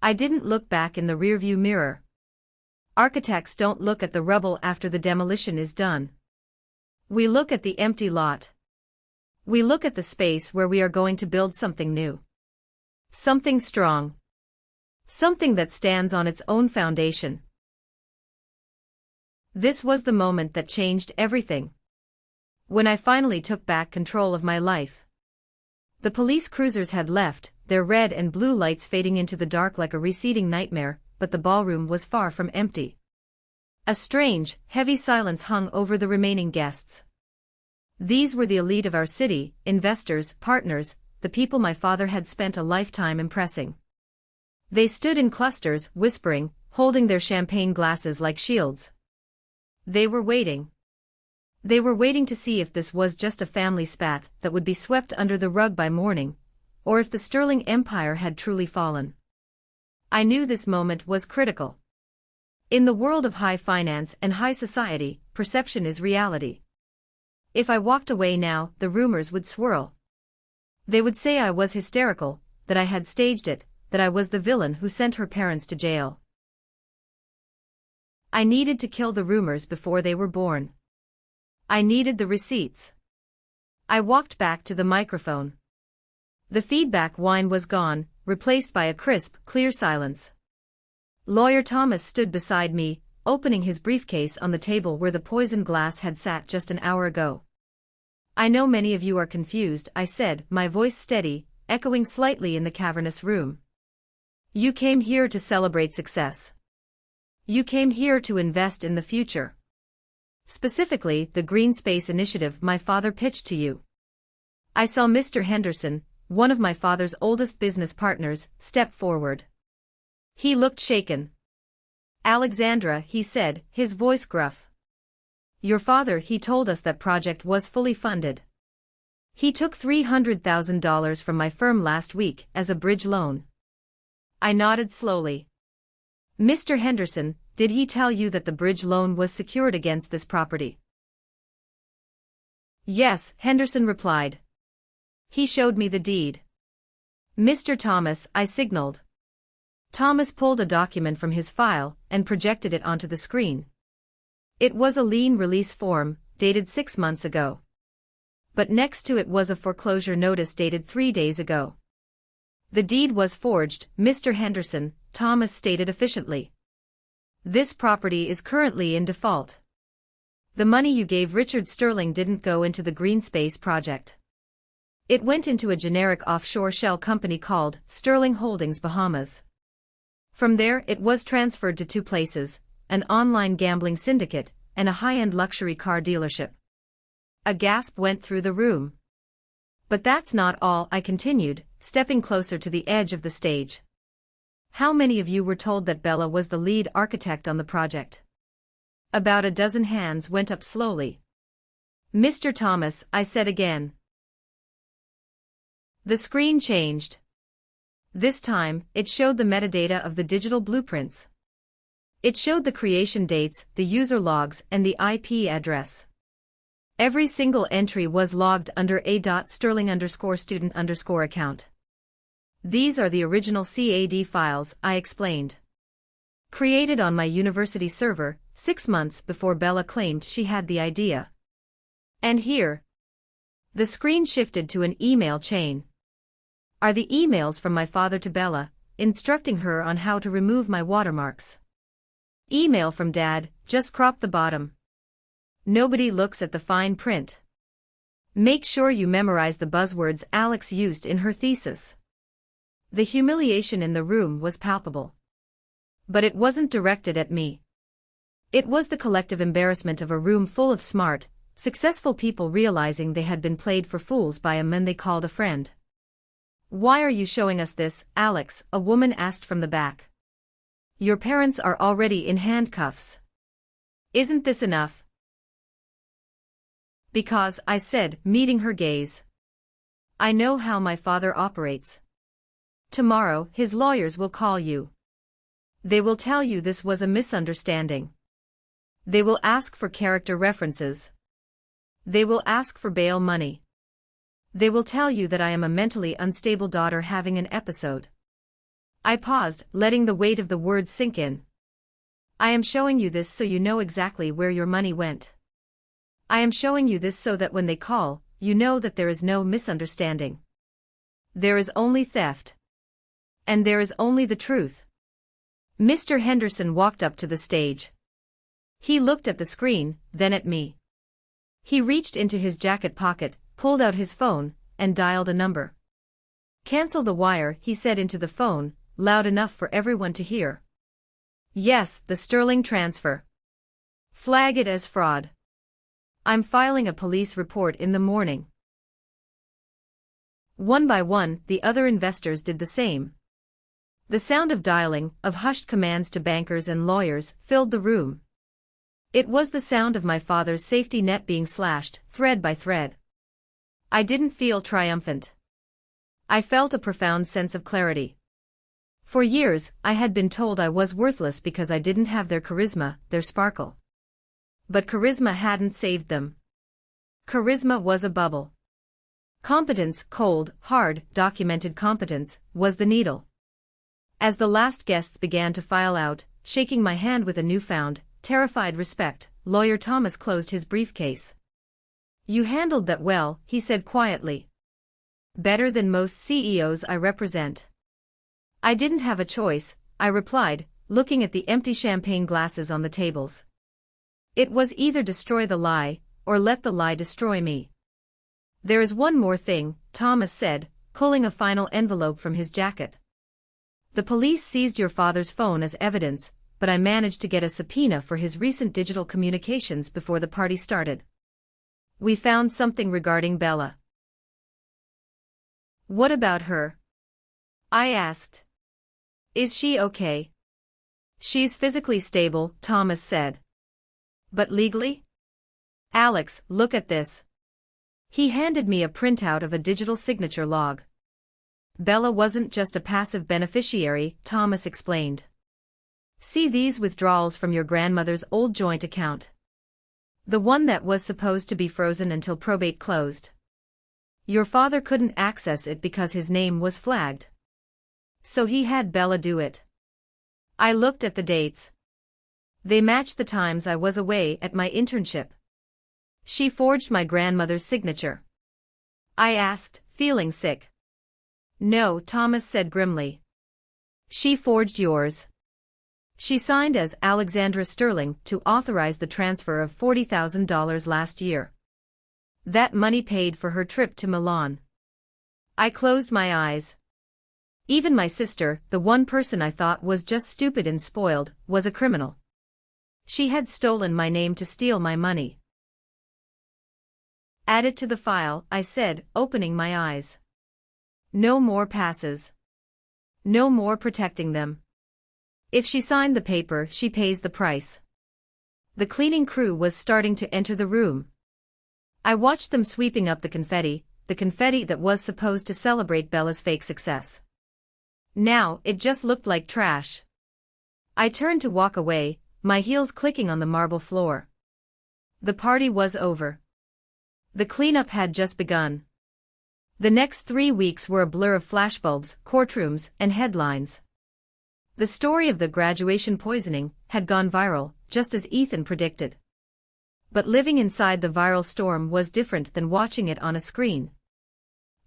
I didn't look back in the rearview mirror. Architects don't look at the rubble after the demolition is done. We look at the empty lot. We look at the space where we are going to build something new. Something strong. Something that stands on its own foundation. This was the moment that changed everything. When I finally took back control of my life. The police cruisers had left, their red and blue lights fading into the dark like a receding nightmare, but the ballroom was far from empty. A strange, heavy silence hung over the remaining guests. These were the elite of our city, investors, partners, the people my father had spent a lifetime impressing. They stood in clusters, whispering, holding their champagne glasses like shields. They were waiting. They were waiting to see if this was just a family spat that would be swept under the rug by morning, or if the Sterling Empire had truly fallen. I knew this moment was critical. In the world of high finance and high society, perception is reality. If I walked away now, the rumors would swirl. They would say I was hysterical, that I had staged it, that I was the villain who sent her parents to jail. I needed to kill the rumors before they were born. I needed the receipts. I walked back to the microphone. The feedback whine was gone, replaced by a crisp, clear silence. Lawyer Thomas stood beside me, opening his briefcase on the table where the poisoned glass had sat just an hour ago. I know many of you are confused, I said, my voice steady, echoing slightly in the cavernous room. You came here to celebrate success. You came here to invest in the future. Specifically, the Green Space Initiative my father pitched to you. I saw Mr. Henderson, one of my father's oldest business partners, step forward. He looked shaken. Alexandra, he said, his voice gruff. Your father, he told us that project was fully funded. He took $300,000 from my firm last week as a bridge loan. I nodded slowly. Mr. Henderson, did he tell you that the bridge loan was secured against this property? Yes, Henderson replied. He showed me the deed. Mr. Thomas, I signaled. Thomas pulled a document from his file and projected it onto the screen. It was a lien release form, dated 6 months ago. But next to it was a foreclosure notice dated 3 days ago. The deed was forged, Mr. Henderson, Thomas stated efficiently. This property is currently in default. The money you gave Richard Sterling didn't go into the Green Space project. It went into a generic offshore shell company called Sterling Holdings Bahamas. From there it was transferred to 2 places, an online gambling syndicate, and a high-end luxury car dealership. A gasp went through the room. But that's not all, I continued, stepping closer to the edge of the stage. How many of you were told that Bella was the lead architect on the project? About a dozen hands went up slowly. Mr. Thomas, I said again. The screen changed. This time, it showed the metadata of the digital blueprints. It showed the creation dates, the user logs, and the IP address. Every single entry was logged under a.sterling_student_ account. These are the original CAD files, I explained. Created on my university server, 6 months before Bella claimed she had the idea. And here. The screen shifted to an email chain. Are the emails from my father to Bella, instructing her on how to remove my watermarks. Email from Dad, just crop the bottom. Nobody looks at the fine print. Make sure you memorize the buzzwords Alex used in her thesis. The humiliation in the room was palpable. But it wasn't directed at me. It was the collective embarrassment of a room full of smart, successful people realizing they had been played for fools by a man they called a friend. Why are you showing us this, Alex? A woman asked from the back. Your parents are already in handcuffs. Isn't this enough? Because, I said, meeting her gaze. I know how my father operates. Tomorrow, his lawyers will call you. They will tell you this was a misunderstanding. They will ask for character references. They will ask for bail money. They will tell you that I am a mentally unstable daughter having an episode. I paused, letting the weight of the words sink in. I am showing you this so you know exactly where your money went. I am showing you this so that when they call, you know that there is no misunderstanding. There is only theft. And there is only the truth. Mr. Henderson walked up to the stage. He looked at the screen, then at me. He reached into his jacket pocket, pulled out his phone, and dialed a number. Cancel the wire, he said into the phone, loud enough for everyone to hear. Yes, the Sterling transfer. Flag it as fraud. I'm filing a police report in the morning. One by one, the other investors did the same. The sound of dialing, of hushed commands to bankers and lawyers, filled the room. It was the sound of my father's safety net being slashed, thread by thread. I didn't feel triumphant. I felt a profound sense of clarity. For years, I had been told I was worthless because I didn't have their charisma, their sparkle. But charisma hadn't saved them. Charisma was a bubble. Competence, cold, hard, documented competence, was the needle. As the last guests began to file out, shaking my hand with a newfound, terrified respect, Lawyer Thomas closed his briefcase. "You handled that well," he said quietly. "Better than most CEOs I represent." "I didn't have a choice," I replied, looking at the empty champagne glasses on the tables. "It was either destroy the lie, or let the lie destroy me." "There is one more thing," Thomas said, pulling a final envelope from his jacket. "The police seized your father's phone as evidence, but I managed to get a subpoena for his recent digital communications before the party started. We found something regarding Bella." "What about her?" I asked. "Is she okay?" "She's physically stable," Thomas said. "But legally?" "Alex, look at this." He handed me a printout of a digital signature log. "Bella wasn't just a passive beneficiary," Thomas explained. "See these withdrawals from your grandmother's old joint account. The one that was supposed to be frozen until probate closed. Your father couldn't access it because his name was flagged. So he had Bella do it." I looked at the dates. They matched the times I was away at my internship. "She forged my grandmother's signature?" I asked, feeling sick. "No," Thomas said grimly. "She forged yours. She signed as Alexandra Sterling to authorize the transfer of $40,000 last year. That money paid for her trip to Milan." I closed my eyes. Even my sister, the one person I thought was just stupid and spoiled, was a criminal. She had stolen my name to steal my money. "Add it to the file," I said, opening my eyes. "No more passes. No more protecting them. If she signed the paper, she pays the price." The cleaning crew was starting to enter the room. I watched them sweeping up the confetti that was supposed to celebrate Bella's fake success. Now, it just looked like trash. I turned to walk away, my heels clicking on the marble floor. The party was over. The cleanup had just begun. The next 3 weeks were a blur of flashbulbs, courtrooms, and headlines. The story of the graduation poisoning had gone viral, just as Ethan predicted. But living inside the viral storm was different than watching it on a screen.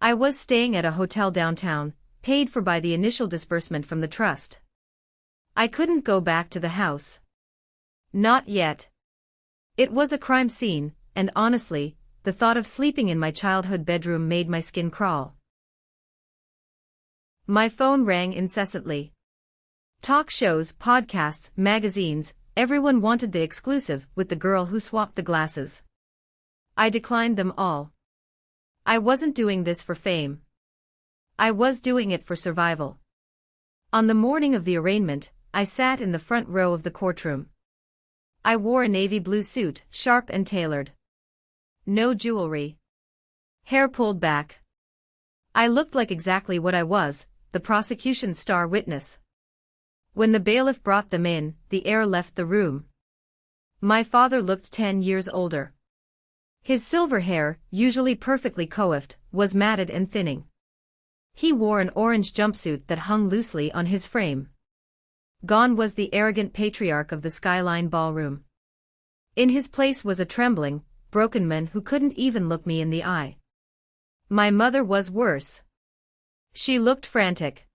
I was staying at a hotel downtown, paid for by the initial disbursement from the trust. I couldn't go back to the house. Not yet. It was a crime scene, and honestly, the thought of sleeping in my childhood bedroom made my skin crawl. My phone rang incessantly. Talk shows, podcasts, magazines, everyone wanted the exclusive with the girl who swapped the glasses. I declined them all. I wasn't doing this for fame. I was doing it for survival. On the morning of the arraignment, I sat in the front row of the courtroom. I wore a navy blue suit, sharp and tailored. No jewelry. Hair pulled back. I looked like exactly what I was, the prosecution's star witness. When the bailiff brought them in, the air left the room. My father looked 10 years older. His silver hair, usually perfectly coiffed, was matted and thinning. He wore an orange jumpsuit that hung loosely on his frame. Gone was the arrogant patriarch of the Skyline Ballroom. In his place was a trembling, broken man who couldn't even look me in the eye. My mother was worse. She looked frantic.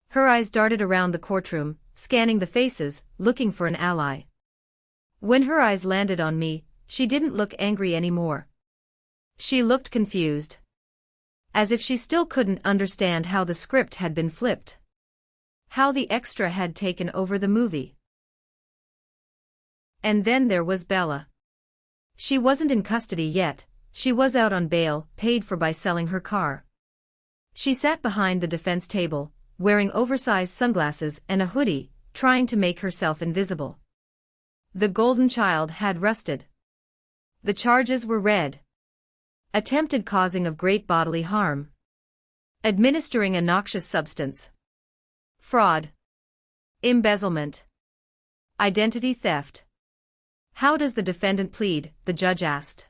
Her eyes darted around the courtroom, scanning the faces, looking for an ally. When her eyes landed on me, she didn't look angry anymore. She looked confused. As if she still couldn't understand how the script had been flipped. How the extra had taken over the movie. And then there was Bella. She wasn't in custody yet, she was out on bail, paid for by selling her car. She sat behind the defense table, wearing oversized sunglasses and a hoodie, trying to make herself invisible. The golden child had rusted. The charges were read. Attempted causing of great bodily harm. Administering a noxious substance. Fraud. Embezzlement. Identity theft. How does the defendant plead? The judge asked.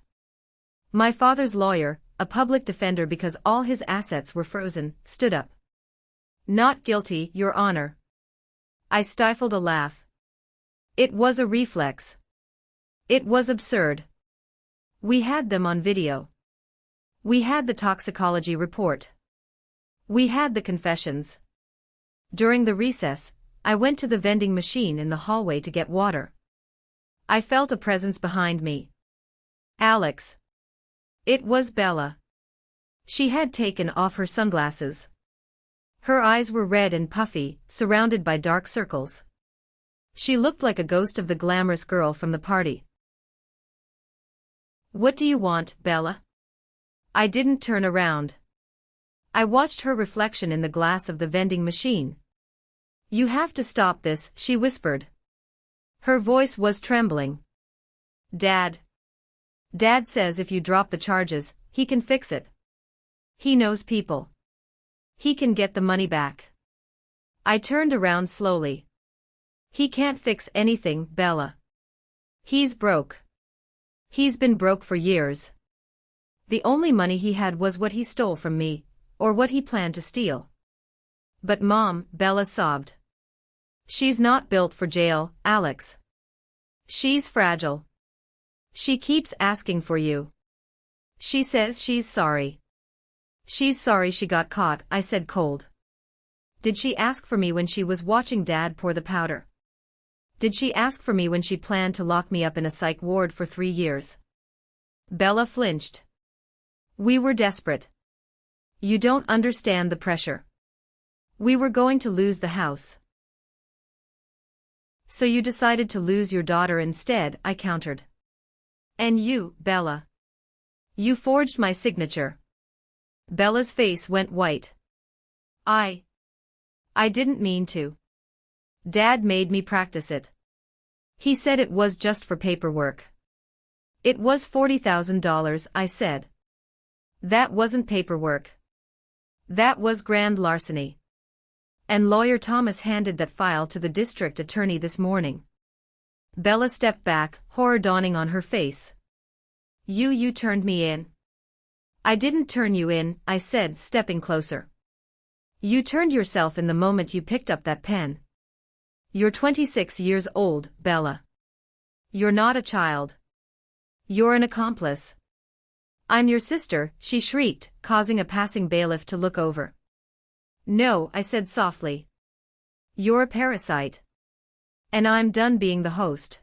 My father's lawyer, a public defender because all his assets were frozen, stood up. Not guilty, Your Honor. I stifled a laugh. It was a reflex. It was absurd. We had them on video. We had the toxicology report. We had the confessions. During the recess, I went to the vending machine in the hallway to get water. I felt a presence behind me. Alex. It was Bella. She had taken off her sunglasses. Her eyes were red and puffy, surrounded by dark circles. She looked like a ghost of the glamorous girl from the party. What do you want, Bella? I didn't turn around. I watched her reflection in the glass of the vending machine. You have to stop this, she whispered. Her voice was trembling. Dad. Dad says if you drop the charges, he can fix it. He knows people. He can get the money back. I turned around slowly. He can't fix anything, Bella. He's broke. He's been broke for years. The only money he had was what he stole from me, or what he planned to steal. But Mom, Bella sobbed. She's not built for jail, Alex. She's fragile. She keeps asking for you. She says she's sorry. She's sorry she got caught, I said cold. Did she ask for me when she was watching Dad pour the powder? Did she ask for me when she planned to lock me up in a psych ward for 3 years? Bella flinched. We were desperate. You don't understand the pressure. We were going to lose the house. So you decided to lose your daughter instead, I countered. And you, Bella. You forged my signature. Bella's face went white. I didn't mean to. Dad made me practice it. He said it was just for paperwork. It was $40,000, I said. That wasn't paperwork. That was grand larceny. And lawyer Thomas handed that file to the district attorney this morning. Bella stepped back, horror dawning on her face. You turned me in. I didn't turn you in, I said, stepping closer. You turned yourself in the moment you picked up that pen. You're 26 years old, Bella. You're not a child. You're an accomplice. I'm your sister, she shrieked, causing a passing bailiff to look over. No, I said softly. You're a parasite. And I'm done being the host.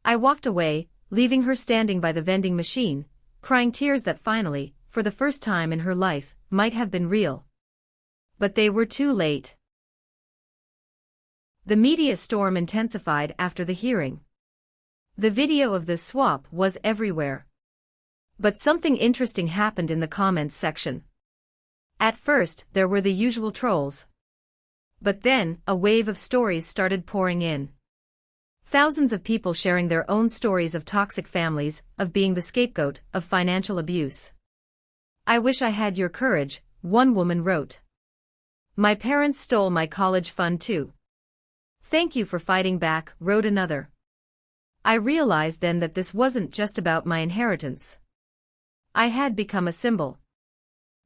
I walked away, leaving her standing by the vending machine, crying tears that finally, for the first time in her life, might have been real. But they were too late. The media storm intensified after the hearing. The video of this swap was everywhere. But something interesting happened in the comments section. At first, there were the usual trolls. But then, a wave of stories started pouring in. Thousands of people sharing their own stories of toxic families, of being the scapegoat, of financial abuse. I wish I had your courage, one woman wrote. My parents stole my college fund too. Thank you for fighting back, wrote another. I realized then that this wasn't just about my inheritance. I had become a symbol.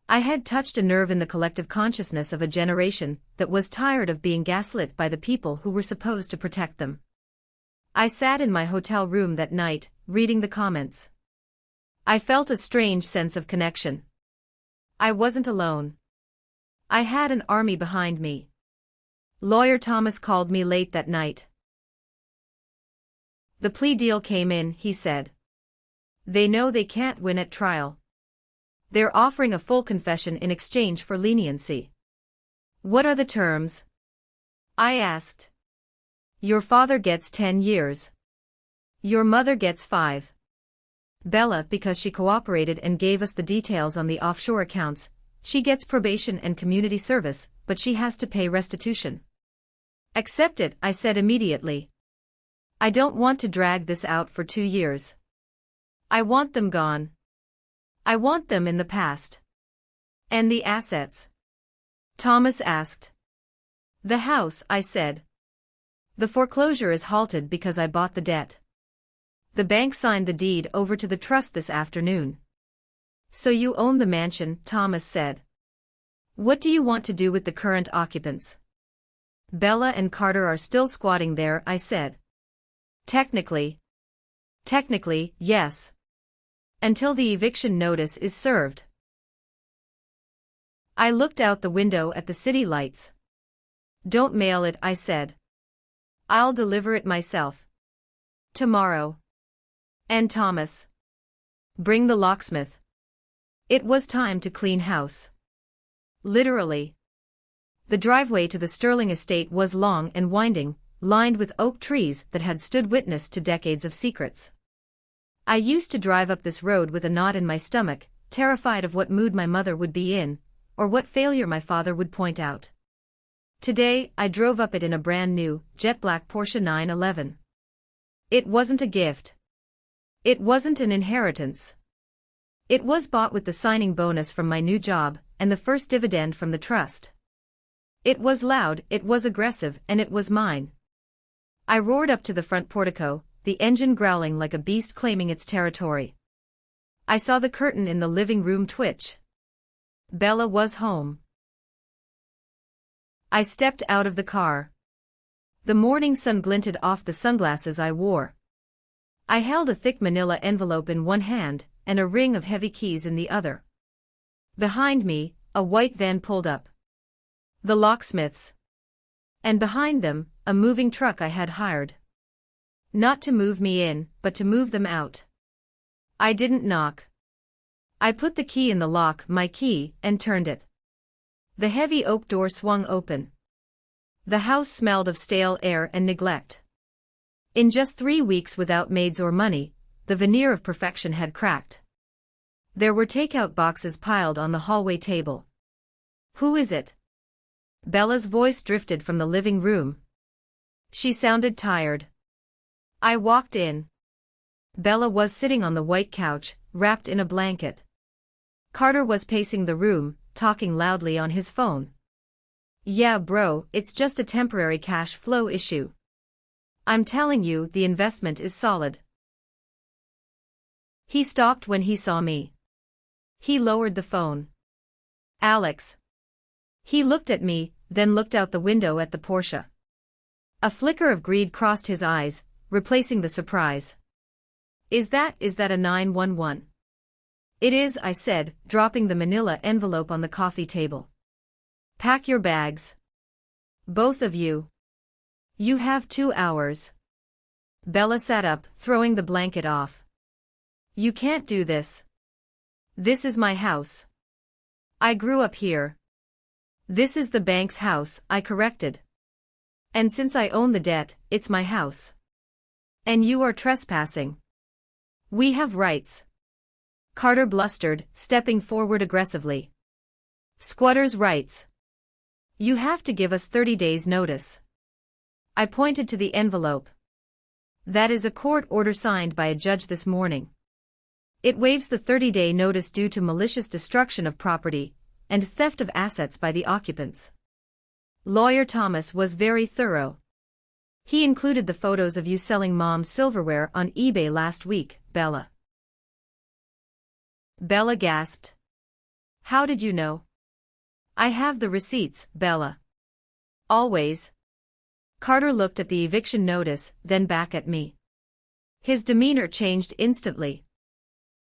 I had touched a nerve in the collective consciousness of a generation that was tired of being gaslit by the people who were supposed to protect them. I sat in my hotel room that night, reading the comments. I felt a strange sense of connection. I wasn't alone. I had an army behind me. Lawyer Thomas called me late that night. The plea deal came in, he said. They know they can't win at trial. They're offering a full confession in exchange for leniency. What are the terms? I asked. Your father gets 10 years. Your mother gets 5. Bella, because she cooperated and gave us the details on the offshore accounts, she gets probation and community service, but she has to pay restitution. Accept it, I said immediately. I don't want to drag this out for 2 years. I want them gone. I want them in the past. And the assets? Thomas asked. The house, I said. The foreclosure is halted because I bought the debt. The bank signed the deed over to the trust this afternoon. So you own the mansion, Thomas said. What do you want to do with the current occupants? Bella and Carter are still squatting there, I said. Technically, yes. Until the eviction notice is served. I looked out the window at the city lights. Don't mail it, I said. I'll deliver it myself. Tomorrow. And Thomas. Bring the locksmith. It was time to clean house. Literally. The driveway to the Sterling estate was long and winding, lined with oak trees that had stood witness to decades of secrets. I used to drive up this road with a knot in my stomach, terrified of what mood my mother would be in, or what failure my father would point out. Today, I drove up it in a brand new, jet black Porsche 911. It wasn't a gift. It wasn't an inheritance. It was bought with the signing bonus from my new job, and the first dividend from the trust. It was loud, it was aggressive, and it was mine. I roared up to the front portico, the engine growling like a beast claiming its territory. I saw the curtain in the living room twitch. Bella was home. I stepped out of the car. The morning sun glinted off the sunglasses I wore. I held a thick manila envelope in one hand, and a ring of heavy keys in the other. Behind me, a white van pulled up. The locksmiths. And behind them, a moving truck I had hired. Not to move me in, but to move them out. I didn't knock. I put the key in the lock, my key, and turned it. The heavy oak door swung open. The house smelled of stale air and neglect. In just 3 weeks without maids or money, the veneer of perfection had cracked. There were takeout boxes piled on the hallway table. Who is it? Bella's voice drifted from the living room. She sounded tired. I walked in. Bella was sitting on the white couch, wrapped in a blanket. Carter was pacing the room, talking loudly on his phone. Yeah, bro, it's just a temporary cash flow issue. I'm telling you, the investment is solid. He stopped when he saw me. He lowered the phone. Alex. He looked at me, then looked out the window at the Porsche. A flicker of greed crossed his eyes, replacing the surprise. Is that a 911? It is, I said, dropping the manila envelope on the coffee table. Pack your bags. Both of you. You have 2 hours. Bella sat up, throwing the blanket off. You can't do this. This is my house. I grew up here. This is the bank's house, I corrected. And since I own the debt, it's my house. And you are trespassing. We have rights. Carter blustered, stepping forward aggressively. Squatters' rights. You have to give us 30 days' notice. I pointed to the envelope. That is a court order signed by a judge this morning. It waives the 30-day notice due to malicious destruction of property and theft of assets by the occupants. Lawyer Thomas was very thorough. He included the photos of you selling Mom's silverware on eBay last week, Bella. Bella gasped. How did you know? I have the receipts, Bella. Always. Carter looked at the eviction notice, then back at me. His demeanor changed instantly.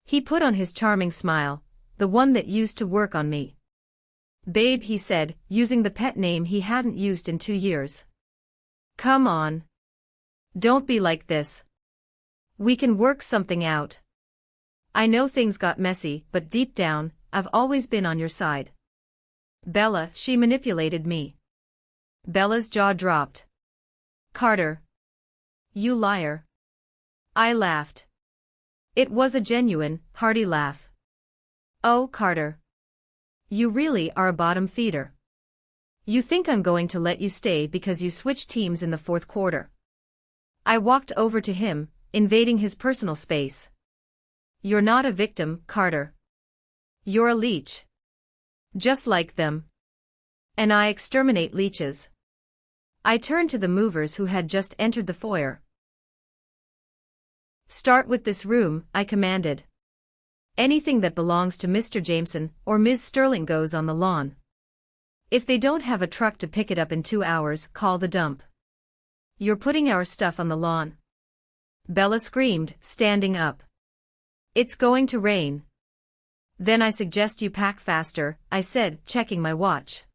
He put on his charming smile, the one that used to work on me. Babe, he said, using the pet name he hadn't used in 2 years. Come on. Don't be like this. We can work something out. I know things got messy, but deep down, I've always been on your side. Bella, she manipulated me. Bella's jaw dropped. Carter. You liar. I laughed. It was a genuine, hearty laugh. Oh, Carter. You really are a bottom feeder. You think I'm going to let you stay because you switched teams in the 4th quarter. I walked over to him, invading his personal space. You're not a victim, Carter. You're a leech. Just like them. And I exterminate leeches. I turned to the movers who had just entered the foyer. Start with this room, I commanded. Anything that belongs to Mr. Jameson or Ms. Sterling goes on the lawn. If they don't have a truck to pick it up in 2 hours, call the dump. You're putting our stuff on the lawn. Bella screamed, standing up. It's going to rain. Then I suggest you pack faster, I said, checking my watch.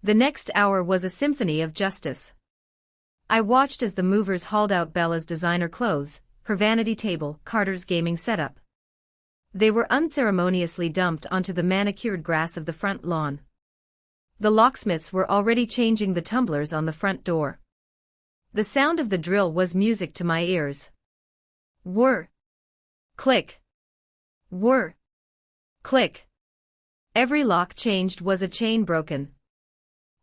The next hour was a symphony of justice. I watched as the movers hauled out Bella's designer clothes, her vanity table, Carter's gaming setup. They were unceremoniously dumped onto the manicured grass of the front lawn. The locksmiths were already changing the tumblers on the front door. The sound of the drill was music to my ears. Whir. Click. Whir. Click. Every lock changed was a chain broken.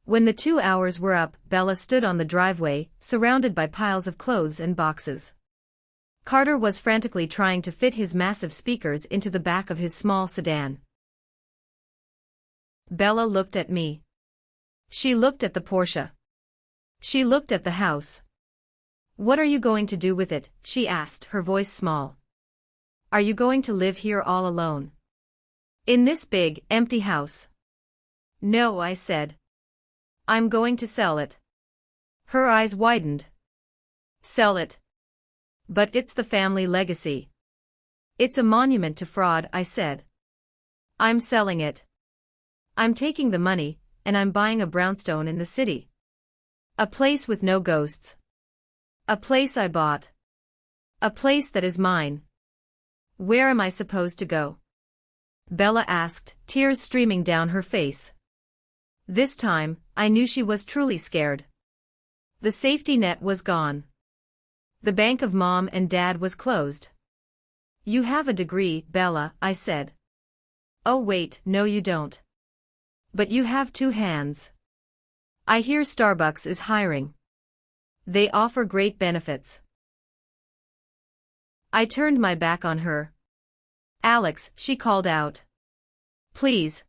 When the 2 hours were up, Bella stood on the driveway, surrounded by piles of clothes and boxes. Carter was frantically trying to fit his massive speakers into the back of his small sedan. Bella looked at me. She looked at the Porsche. She looked at the house. What are you going to do with it? She asked, her voice small. Are you going to live here all alone? In this big, empty house? No, I said. I'm going to sell it. Her eyes widened. Sell it. But it's the family legacy. It's a monument to fraud, I said. I'm selling it. I'm taking the money, and I'm buying a brownstone in the city. A place with no ghosts. A place I bought. A place that is mine. Where am I supposed to go? Bella asked, tears streaming down her face. This time, I knew she was truly scared. The safety net was gone. The bank of Mom and Dad was closed. You have a degree, Bella, I said. Oh wait, no you don't. But you have 2 hands. I hear Starbucks is hiring. They offer great benefits. I turned my back on her. Alex, she called out. Please.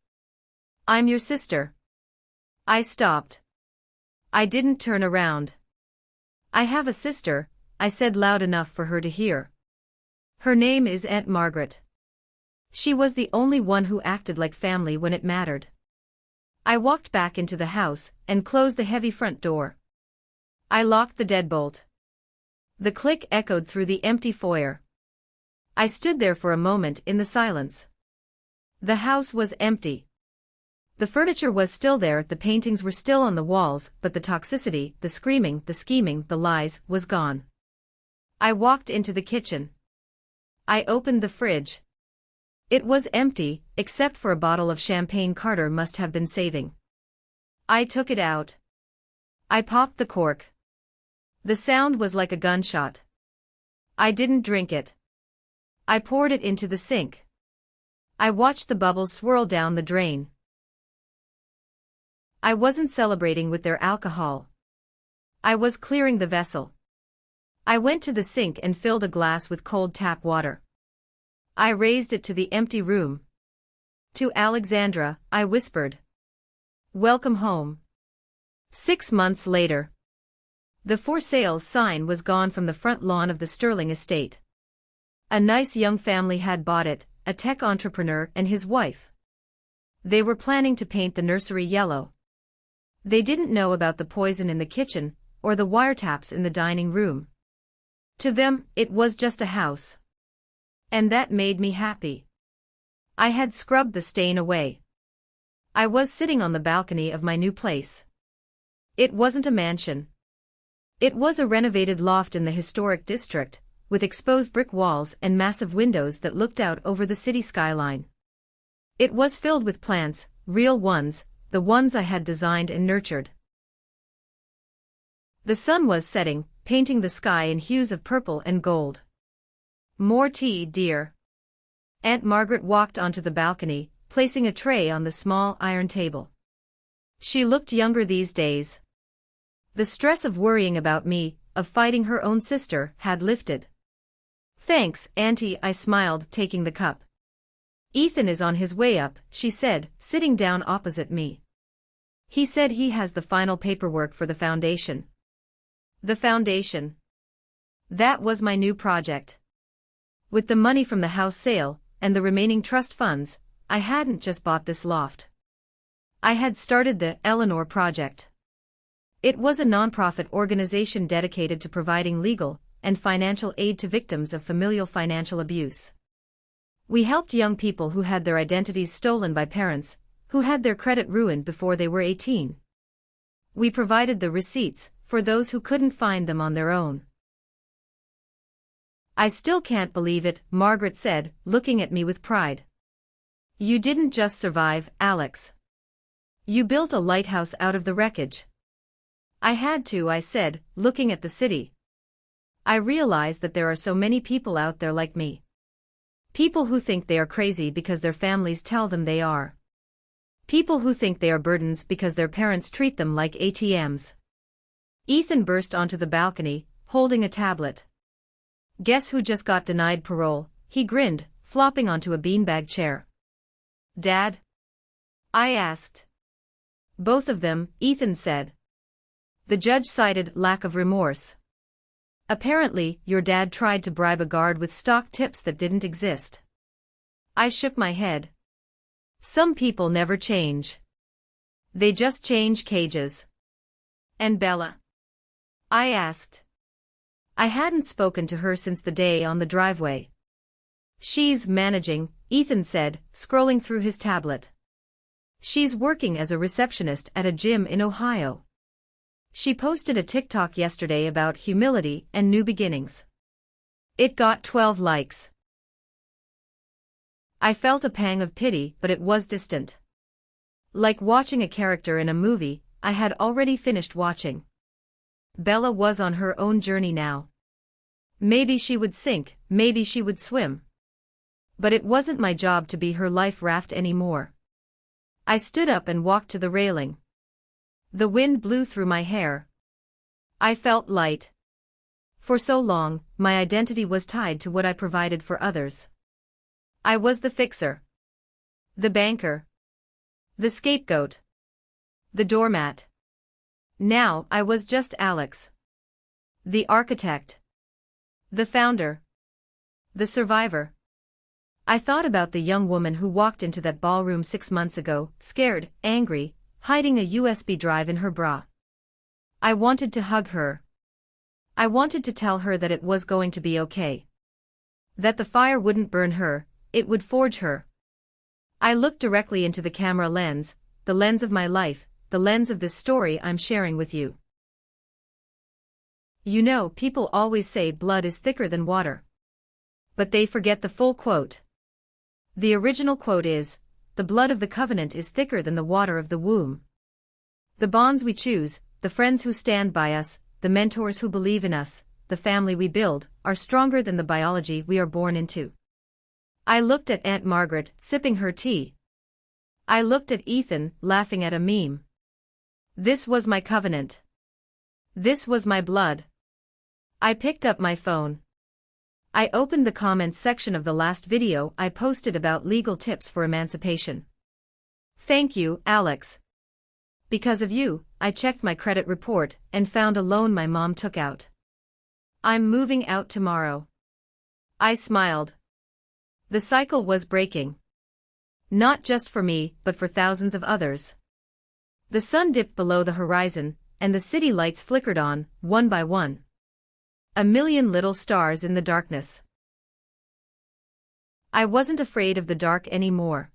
I'm your sister. I stopped. I didn't turn around. I have a sister, I said loud enough for her to hear. Her name is Aunt Margaret. She was the only one who acted like family when it mattered. I walked back into the house and closed the heavy front door. I locked the deadbolt. The click echoed through the empty foyer. I stood there for a moment in the silence. The house was empty. The furniture was still there, the paintings were still on the walls, but the toxicity, the screaming, the scheming, the lies, was gone. I walked into the kitchen. I opened the fridge. It was empty, except for a bottle of champagne Carter must have been saving. I took it out. I popped the cork. The sound was like a gunshot. I didn't drink it. I poured it into the sink. I watched the bubbles swirl down the drain. I wasn't celebrating with their alcohol. I was clearing the vessel. I went to the sink and filled a glass with cold tap water. I raised it to the empty room. To Alexandra, I whispered. Welcome home. 6 months later. The for sale sign was gone from the front lawn of the Sterling estate. A nice young family had bought it, a tech entrepreneur and his wife. They were planning to paint the nursery yellow. They didn't know about the poison in the kitchen, or the wiretaps in the dining room. To them, it was just a house. And that made me happy. I had scrubbed the stain away. I was sitting on the balcony of my new place. It wasn't a mansion. It was a renovated loft in the historic district, with exposed brick walls and massive windows that looked out over the city skyline. It was filled with plants, real ones, the ones I had designed and nurtured. The sun was setting, painting the sky in hues of purple and gold. More tea, dear. Aunt Margaret walked onto the balcony, placing a tray on the small iron table. She looked younger these days. The stress of worrying about me, of fighting her own sister, had lifted. Thanks, Auntie, I smiled, taking the cup. Ethan is on his way up, she said, sitting down opposite me. He said he has the final paperwork for the foundation. The foundation. That was my new project. With the money from the house sale, and the remaining trust funds, I hadn't just bought this loft. I had started the Eleanor Project. It was a nonprofit organization dedicated to providing legal and financial aid to victims of familial financial abuse. We helped young people who had their identities stolen by parents, who had their credit ruined before they were 18. We provided the receipts for those who couldn't find them on their own. I still can't believe it, Margaret said, looking at me with pride. You didn't just survive, Alex. You built a lighthouse out of the wreckage. I had to, I said, looking at the city. I realize that there are so many people out there like me. People who think they are crazy because their families tell them they are. People who think they are burdens because their parents treat them like ATMs. Ethan burst onto the balcony, holding a tablet. Guess who just got denied parole? He grinned, flopping onto a beanbag chair. Dad? I asked. Both of them, Ethan said. The judge cited lack of remorse. Apparently, your dad tried to bribe a guard with stock tips that didn't exist. I shook my head. Some people never change. They just change cages. And Bella? I asked. I hadn't spoken to her since the day on the driveway. She's managing, Ethan said, scrolling through his tablet. She's working as a receptionist at a gym in Ohio. She posted a TikTok yesterday about humility and new beginnings. It got 12 likes. I felt a pang of pity, but it was distant. Like watching a character in a movie I had already finished watching. Bella was on her own journey now. Maybe she would sink, maybe she would swim. But it wasn't my job to be her life raft anymore. I stood up and walked to the railing. The wind blew through my hair. I felt light. For so long, my identity was tied to what I provided for others. I was the fixer. The banker. The scapegoat. The doormat. Now I was just Alex. The architect. The founder. The survivor. I thought about the young woman who walked into that ballroom 6 months ago, scared, angry, hiding a USB drive in her bra. I wanted to hug her. I wanted to tell her that it was going to be okay. That the fire wouldn't burn her, it would forge her. I looked directly into the camera lens, the lens of my life, the lens of this story I'm sharing with you. You know, people always say blood is thicker than water. But they forget the full quote. The original quote is, "The blood of the covenant is thicker than the water of the womb." The bonds we choose, the friends who stand by us, the mentors who believe in us, the family we build, are stronger than the biology we are born into. I looked at Aunt Margaret, sipping her tea. I looked at Ethan, laughing at a meme. This was my covenant. This was my blood. I picked up my phone. I opened the comments section of the last video I posted about legal tips for emancipation. Thank you, Alex. Because of you, I checked my credit report and found a loan my mom took out. I'm moving out tomorrow. I smiled. The cycle was breaking. Not just for me, but for thousands of others. The sun dipped below the horizon, and the city lights flickered on, one by one. A million little stars in the darkness. I wasn't afraid of the dark anymore.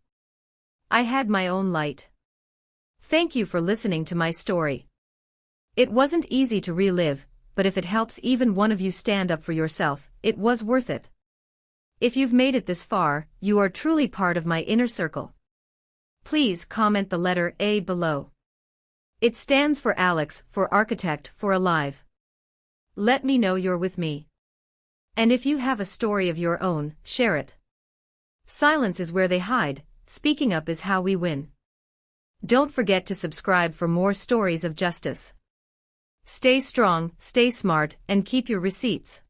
I had my own light. Thank you for listening to my story. It wasn't easy to relive, but if it helps even one of you stand up for yourself, it was worth it. If you've made it this far, you are truly part of my inner circle. Please comment the letter A below. It stands for Alex, for architect, for alive. Let me know you're with me. And if you have a story of your own, share it. Silence is where they hide, speaking up is how we win. Don't forget to subscribe for more stories of justice. Stay strong, stay smart, and keep your receipts.